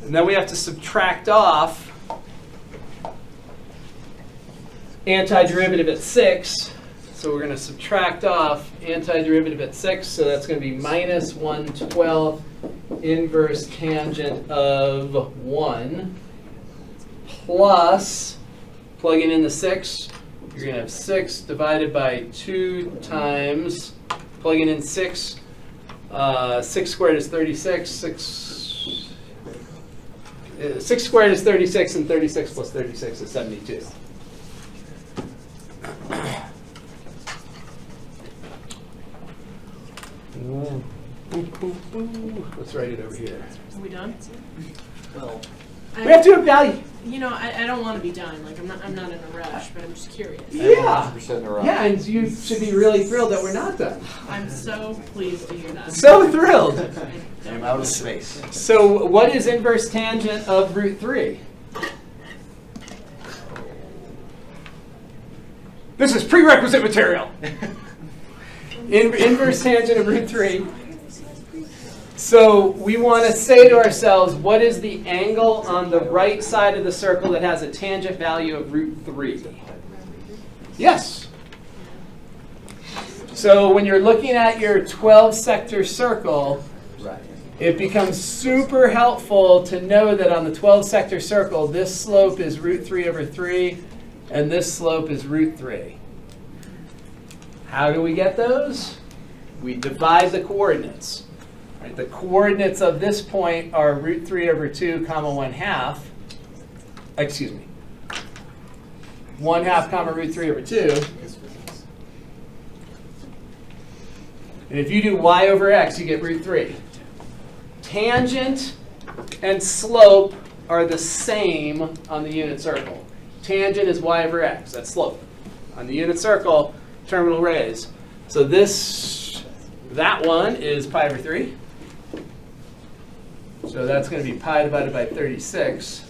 And then we have to subtract off antiderivative at 6. So we're going to subtract off antiderivative at 6. So that's going to be minus 1/12 inverse tangent of 1 plus, plugging in the 6, you're going to have 6 divided by 2 times, plugging in 6, 6 squared is 36, 6 squared is 36, and 36 plus 36 is 72. Let's write it over here. Are we done? Well, We have to evaluate. You know, I don't want to be done. Like I'm not in a rush, but I'm just curious. Yeah. 100% in a row. Yeah, and you should be really thrilled that we're not done. I'm so pleased to hear that. So thrilled. I'm out of space. So what is inverse tangent of root 3? This is prerequisite material. Inverse tangent of root 3. So we want to say to ourselves, what is the angle on the right side of the circle that has a tangent value of root 3? Yes. So when you're looking at your 12-sector circle, it becomes super helpful to know that on the 12-sector circle, this slope is root 3 over 3, and this slope is root 3. How do we get those? We divide the coordinates. Right, the coordinates of this point are root 3 over 2 comma 1/2. Excuse me. 1/2 comma root 3 over 2. And if you do y over x, you get root 3. Tangent and slope are the same on the unit circle. Tangent is y over x. That's slope. On the unit circle, terminal rays. So that one is pi over 3. So that's going to be pi divided by 36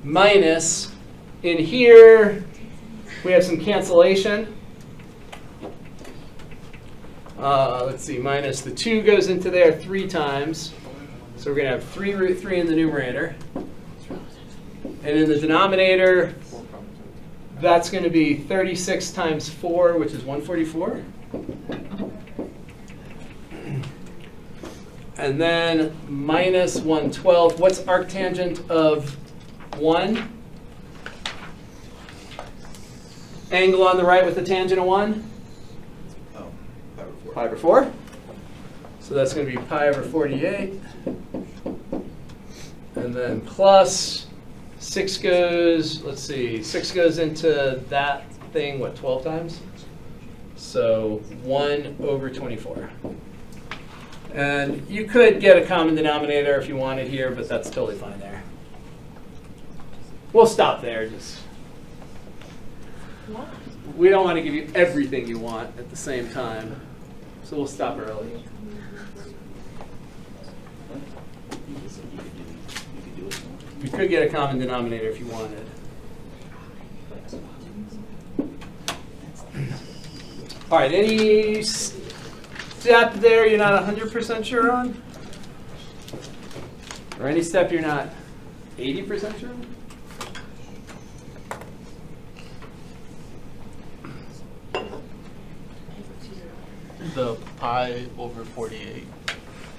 minus, in here, we have some cancellation. Let's see, minus the 2 goes into there 3 times. So we're going to have 3 root 3 in the numerator. And in the denominator, that's going to be 36 times 4, which is 144. And then minus 1/12. What's arctangent of 1? Angle on the right with the tangent of 1? Oh, Pi over 4. So that's going to be pi over 48. And then plus 6 goes, let's see, 6 goes into that thing, what, 12 times? So 1 over 24. And you could get a common denominator if you wanted here, but that's totally fine there. We'll stop there. We don't want to give you everything you want at the same time. So we'll stop early. You could get a common denominator if you wanted. All right, any step there you're not 100% sure on? Or any step you're not 80% sure on? The pi over 48.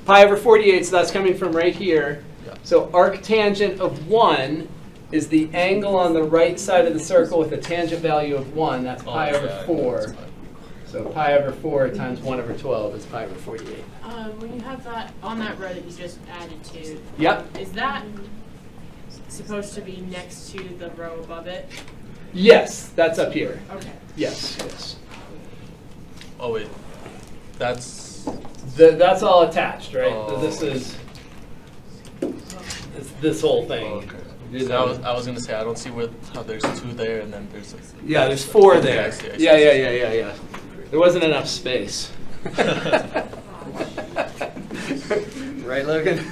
Pi over 48, so that's coming from right here. Yeah. So arctangent of 1 is the angle on the right side of the circle with a tangent value of 1. That's pi over 4. So pi over 4 times 1 over 12 is pi over 48. When you have that on that row that you just added to, Yep. is that supposed to be next to the row above it? Yes, that's up here. Okay. Yes, yes. Oh wait, that's That's all attached, right? Oh. This is this whole thing. okay. So I was gonna say I don't see how there's 2 there and then there's Yeah, there's 4 Okay, there. I see, I see, Yeah, I see. yeah. There wasn't enough space. Right, Logan?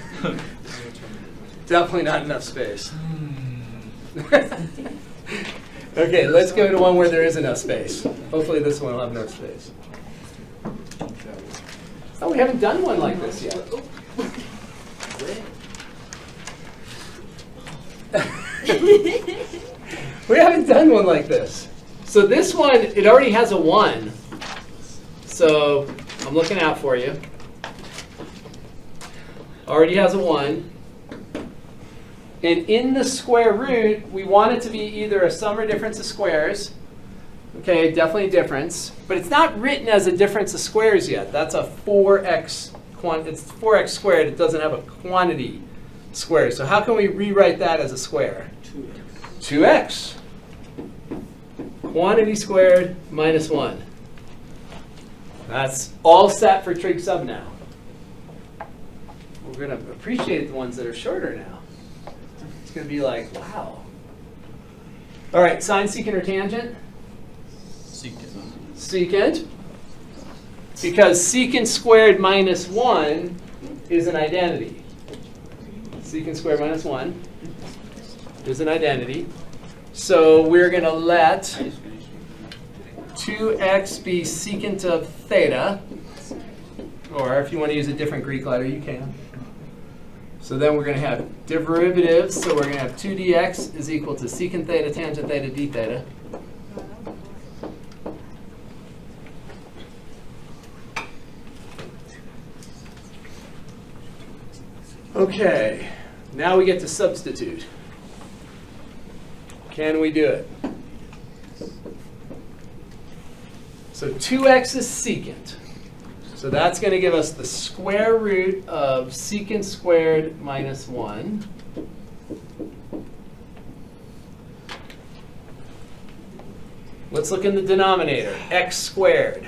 Definitely not enough space. Okay, let's go to one where there is enough space. Hopefully this one will have enough space. Oh, we haven't done one like this yet. We haven't done one like this. So this one, it already has a 1. So I'm looking out for you. Already has a 1. And in the square root, we want it to be either a sum or difference of squares. Okay, definitely a difference. But it's not written as a difference of squares yet. That's a 4x it's 4x squared. It doesn't have a quantity squared. So how can we rewrite that as a square? 2x. Quantity squared minus 1. That's all set for trig sub now. We're going to appreciate the ones that are shorter now. It's going to be like, wow. All right, sine, secant, or tangent? secant. Secant. Because secant squared minus 1 is an identity. Secant squared minus 1 is an identity. So we're going to let 2x be secant of theta. Or if you want to use a different Greek letter, you can. So then we're going to have derivatives. So we're going to have 2dx is equal to secant theta tangent theta d theta. Okay, now we get to substitute. Can we do it? So 2x is secant. So that's going to give us the square root of secant squared minus 1. Let's look in the denominator, x squared.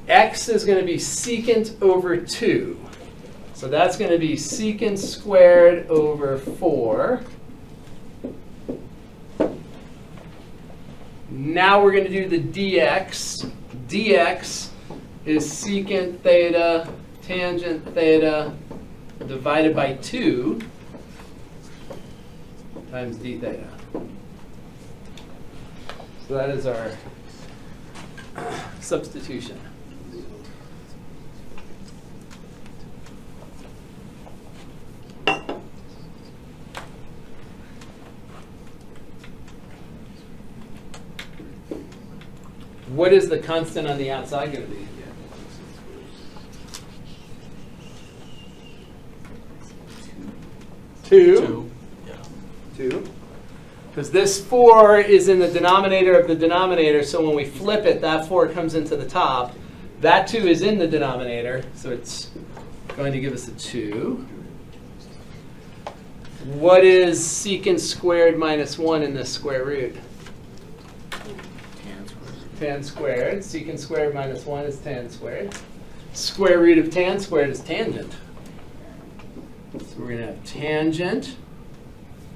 X is going to be secant over 2. So that's going to be secant squared over 4. Now we're going to do the dx. Dx is secant theta tangent theta divided by 2 times d theta. So that is our substitution. What is the constant on the outside going to be? Two. Yeah. 2. Because this 4 is in the denominator of the denominator, so when we flip it, that 4 comes into the top. That 2 is in the denominator, so it's going to give us a 2. What is secant squared minus 1 in this square root? Tan squared. Secant squared minus 1 is tan squared. Square root of tan squared is tangent. So we're going to have tangent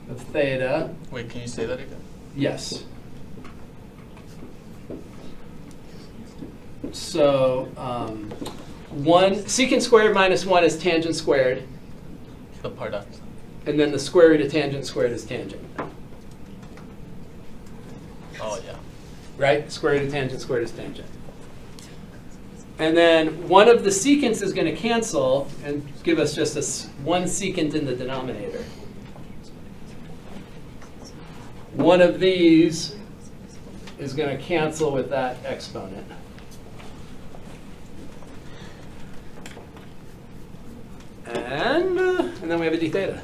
of theta. Wait, can you say that again? Yes. So secant squared minus 1 is tangent squared. The part after. And then the square root of tangent squared is tangent. Oh, yeah. Right? Square root of tangent squared is tangent. And then one of the secants is going to cancel and give us just one secant in the denominator. One of these is going to cancel with that exponent. And then we have a d theta.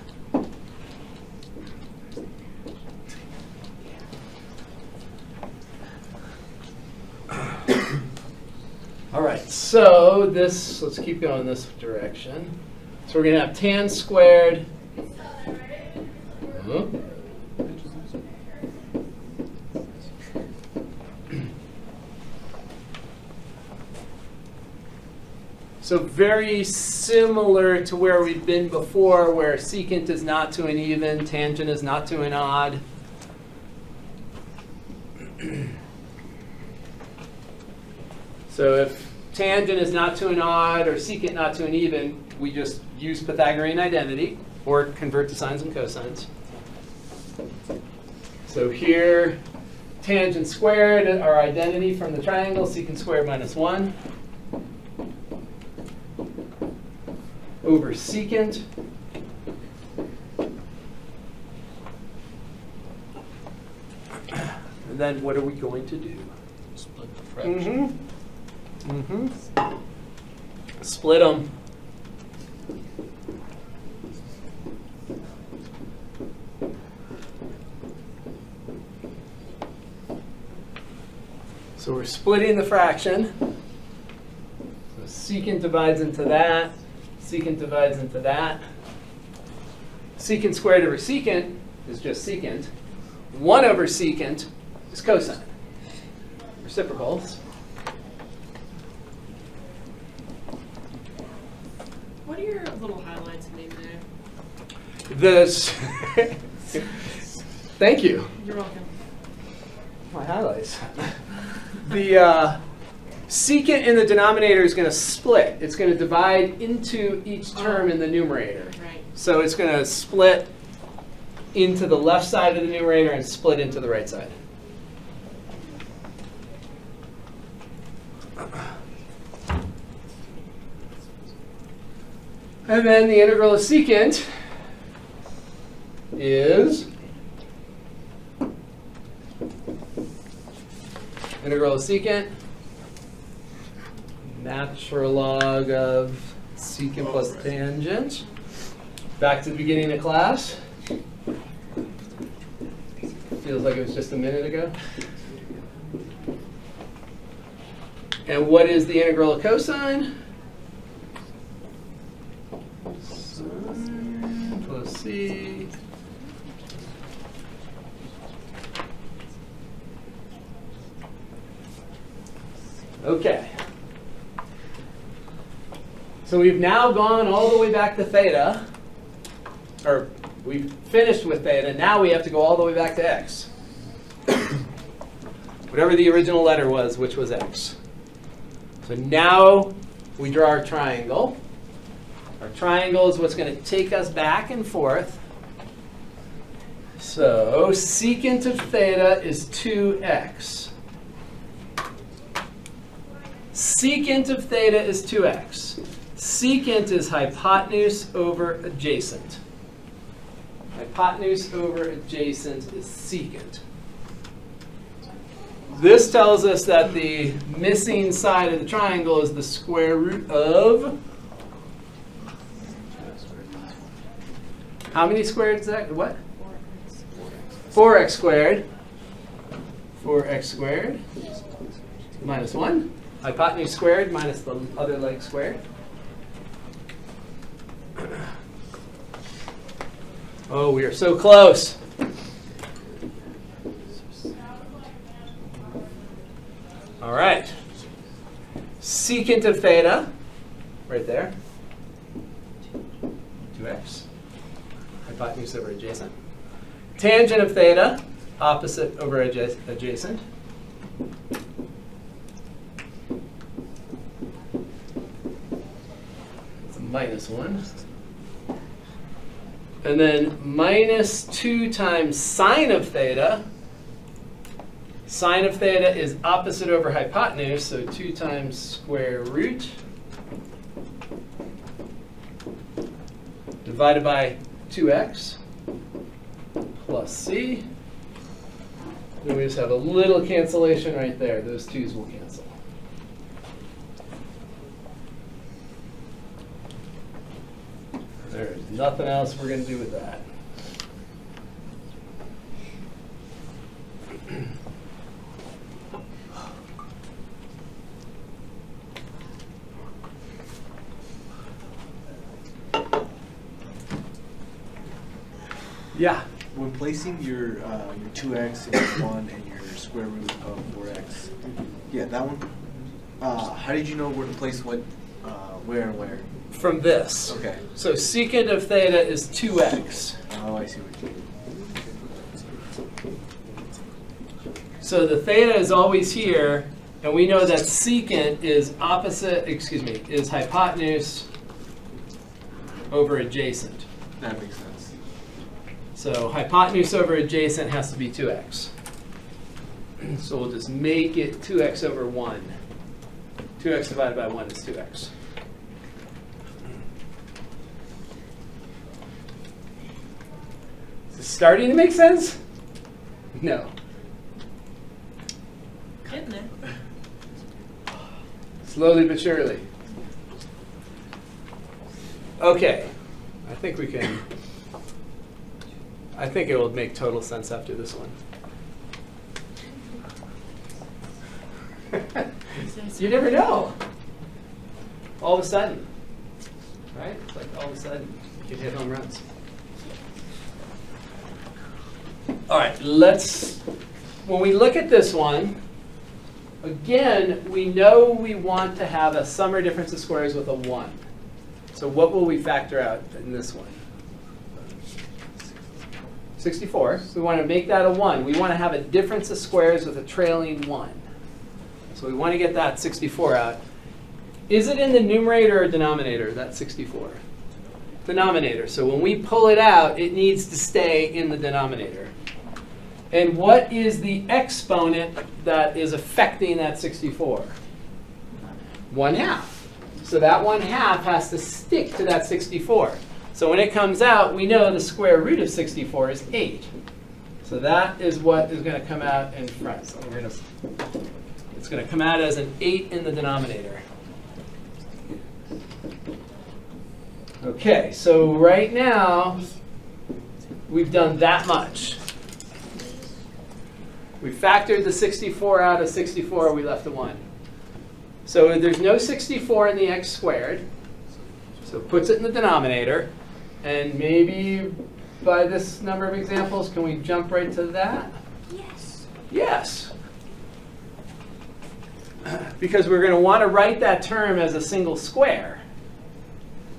All right, so let's keep going this direction. So we're going to have tan squared. So very similar to where we've been before, where secant is not to an even, tangent is not to an odd. So if tangent is not to an odd or secant not to an even, we just use Pythagorean identity or convert to sines and cosines. So here, tangent squared, our identity from the triangle, secant squared minus 1 over secant. And then what are we going to do? Split the fraction. Split them. So we're splitting the fraction. So secant divides into that. Secant divides into that. Secant squared over secant is just secant. 1 over secant is cosine. Reciprocals. What are your little highlights name there? This. Thank you. You're welcome. My highlights. The secant in the denominator is going to split. It's going to divide into each term in the numerator. Right. So it's going to split into the left side of the numerator and split into the right side. And then the integral of secant is integral of secant, natural log of secant plus tangent. Back to the beginning of class. Feels like it was just a minute ago. And what is the integral of cosine? Sine plus c. Okay. So we've now gone all the way back to theta, or we've finished with theta. Now we have to go all the way back to x. Whatever the original letter was, which was x. So now we draw our triangle. Our triangle is what's going to take us back and forth. So secant of theta is 2x. Secant of theta is 2x. Secant is hypotenuse over adjacent. Hypotenuse over adjacent is secant. This tells us that the missing side of the triangle is the square root of... How many squared is that? What? 4x squared. 4x squared minus 1. Hypotenuse squared minus the other leg squared. Oh, we are so close. All right. Secant of theta, right there. 2x. Hypotenuse over adjacent. Tangent of theta, opposite over adjacent. It's a -1. And then -2 times sine of theta. Sine of theta is opposite over hypotenuse, so 2 times square root divided by 2x plus c. Then we just have a little cancellation right there. Those 2's will cancel. There's nothing else we're going to do with that. Yeah. When placing your 2x and your 1 and your square root of 4x, yeah, that one. How did you know where to place what, where and where? From this. Okay. So secant of theta is 2x. Oh, I see what you mean. So the theta is always here, and we know that secant is is hypotenuse over adjacent. That makes sense. So hypotenuse over adjacent has to be 2x. So we'll just make it 2x over 1. 2x divided by 1 is 2x. Is this starting to make sense? No. Getting there. Slowly but surely. Okay. I think it will make total sense after this one. You never know. All of a sudden. Right? It's like all of a sudden you can hit home runs. All right, when we look at this one, again, we know we want to have a sum or difference of squares with a 1. So what will we factor out in this one? 64. We want to make that a 1. We want to have a difference of squares with a trailing 1. So we want to get that 64 out. Is it in the numerator or denominator, that 64? Denominator. So when we pull it out, it needs to stay in the denominator. And what is the exponent that is affecting that 64? 1/2. So that 1/2 has to stick to that 64. So when it comes out, we know the square root of 64 is 8. So that is what is going to come out in front. So it's going to come out as an 8 in the denominator. Okay, so right now, we've done that much. We factored the 64 out of 64, we left a 1. So there's no 64 in the x squared. So it puts it in the denominator. And maybe by this number of examples, can we jump right to that? Yes. Yes. Because we're going to want to write that term as a single square.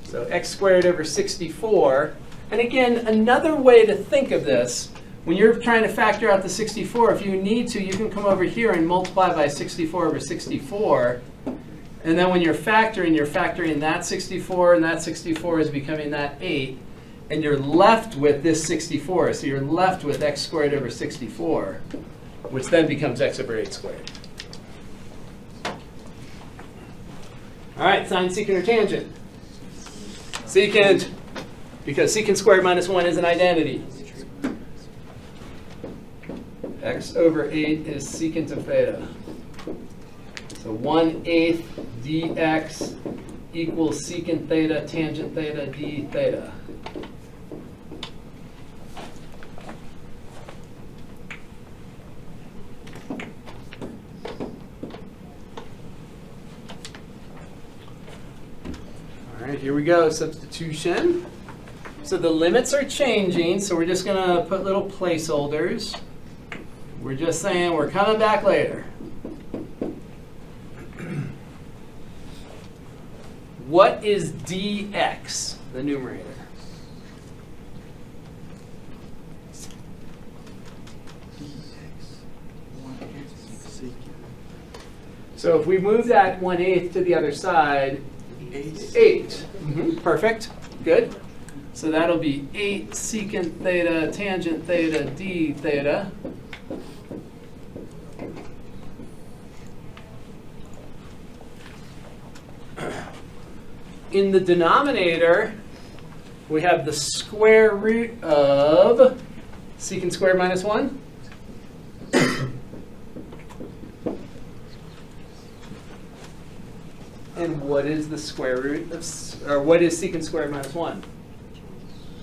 So x squared over 64. And again, another way to think of this, when you're trying to factor out the 64, if you need to, you can come over here and multiply by 64 over 64. And then when you're factoring that 64, and that 64 is becoming that 8. And you're left with this 64. So you're left with x squared over 64, which then becomes x over 8 squared. All right, sine, secant, or tangent. Secant, because secant squared minus 1 is an identity. X over 8 is secant of theta. So 1/8 dx equals secant theta tangent theta d theta. All right, here we go. Substitution. So the limits are changing, so we're just gonna put little placeholders. We're just saying we're coming back later. What is dx, the numerator? So if we move that 1/8 to the other side, 8. Perfect. Good. So that'll be 8 secant theta tangent theta d theta. In the denominator, we have the square root of secant squared minus 1. And what is the square root of, or what is secant squared minus 1?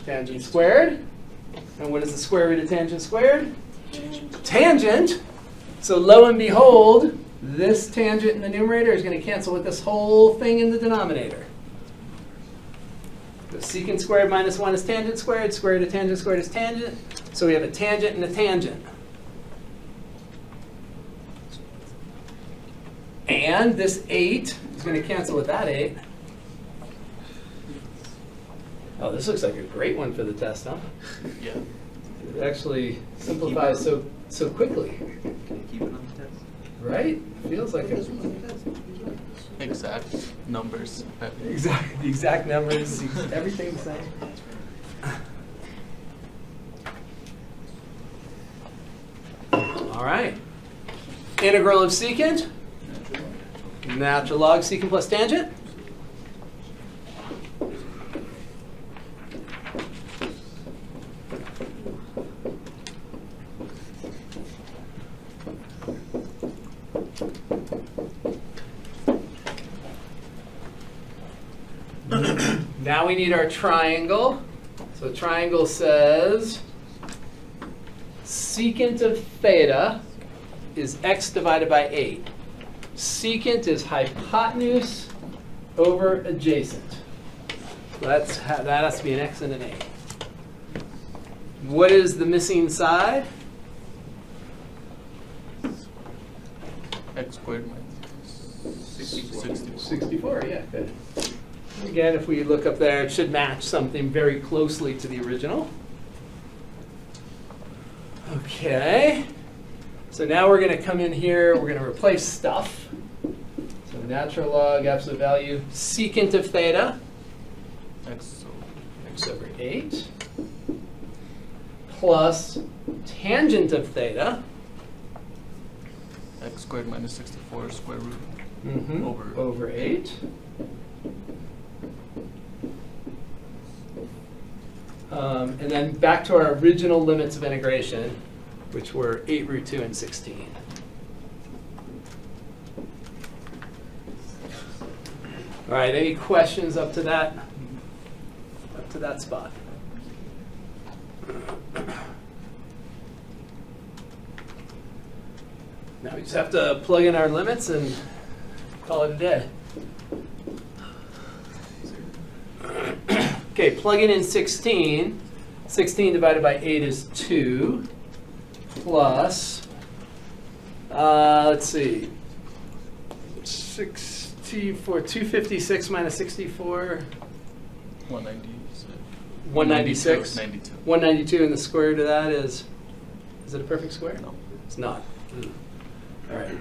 Tangent squared. And what is the square root of tangent squared? Tangent. So lo and behold, this tangent in the numerator is going to cancel with this whole thing in the denominator. The secant squared minus 1 is tangent squared. Square root of tangent squared is tangent. So we have a tangent and a tangent. And this 8 is going to cancel with that 8. Oh, this looks like a great one for the test, huh? Yeah. It actually simplifies so quickly. Can you keep it on the test? Right? Feels like it. Exact numbers. The exact numbers, everything the same. All right. Integral of secant. Natural log secant plus tangent. Now we need our triangle. So triangle says secant of theta is x divided by 8. Secant is hypotenuse over adjacent. That has to be an x and an 8. What is the missing side? X squared minus 64. 64, yeah, good. Again, if we look up there, it should match something very closely to the original. Okay. So now we're going to come in here, we're going to replace stuff. So natural log, absolute value, secant of theta, X over 8, plus tangent of theta, X squared minus 64 square root over 8. And then back to our original limits of integration, which were 8 root 2 and 16. All right, any questions up to that spot? Now we just have to plug in our limits and call it a day. Okay, plugging in 16. 16 divided by 8 is 2, plus, let's see, 64, 256 minus 64. 196. 196. 92. 192, and the square root of that is it a perfect square? No. It's not. All right.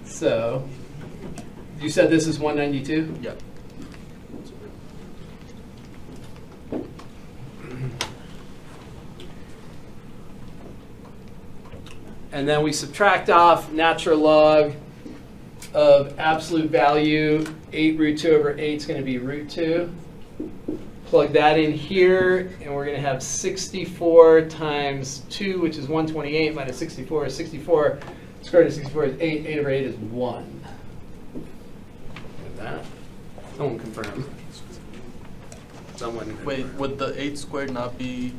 So, you said this is 192? Yep. And then we subtract off natural log of absolute value. 8 root 2 over 8 is going to be root 2. Plug that in here, and we're going to have 64 times 2, which is 128, minus 64 is 64. Square root of 64 is 8. 8 over 8 is 1. Like that. Someone confirm. Someone. Wait, would the 8 squared not be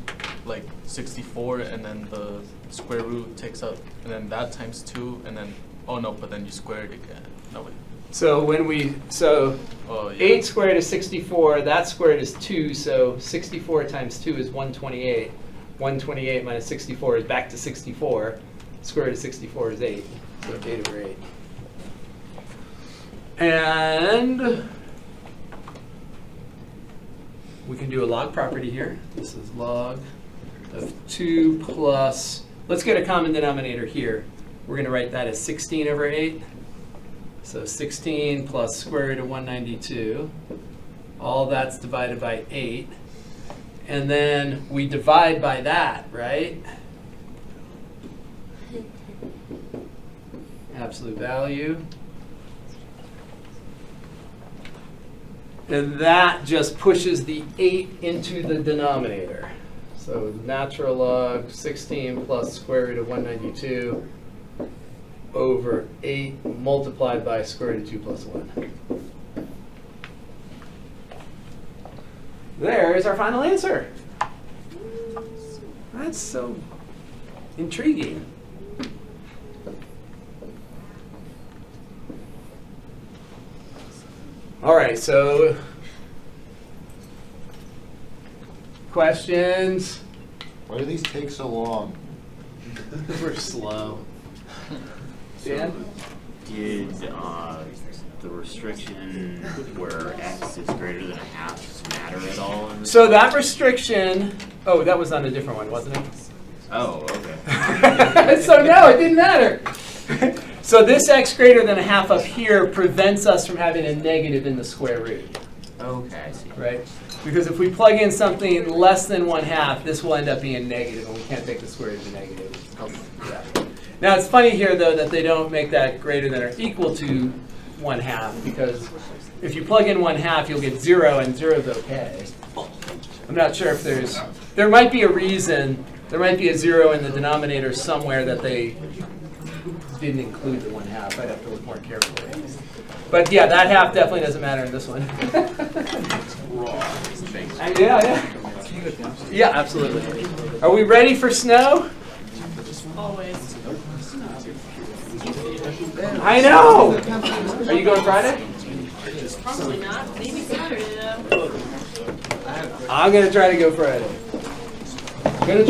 like 64 and then the square root takes up and then that times 2 and then, oh no, but then you square it again. No, wait. So Oh, yeah. 8 squared is 64, that squared is 2, so 64 times 2 is 128. 128 minus 64 is back to 64. Square root of 64 is 8, so 8 over 8. And we can do a log property here. This is log of 2 plus, let's get a common denominator here. We're going to write that as 16 over 8. So 16 plus square root of 192. All that's divided by 8. And then we divide by that, right? Absolute value. And that just pushes the 8 into the denominator. So natural log 16 plus square root of 192 over 8 multiplied by square root of 2 plus 1. There is our final answer. That's so intriguing. All right, so questions? Why do these take so long? We're slow. Dan? Did the restriction where x is greater than a half matter at all? In So that restriction, oh, that was on a different one, wasn't it? Oh, okay. So no, it didn't matter. So this x greater than a half up here prevents us from having a negative in the square root, Okay, I see. right? Because if we plug in something less than 1/2, this will end up being negative, and we can't take the square root of the negative. Yeah. Now it's funny here though that they don't make that greater than or equal to 1/2, because if you plug in 1/2, you'll get 0, and 0 is okay. I'm not sure if there might be a reason, there might be a 0 in the denominator somewhere that they didn't include the 1/2. I'd have to look more carefully. But yeah, that half definitely doesn't matter in this one. Yeah. Yeah, absolutely. Are we ready for snow? Always. I know! Are you going Friday? Probably not. Maybe Saturday though. I'm going to try to go Friday. I'm going to try.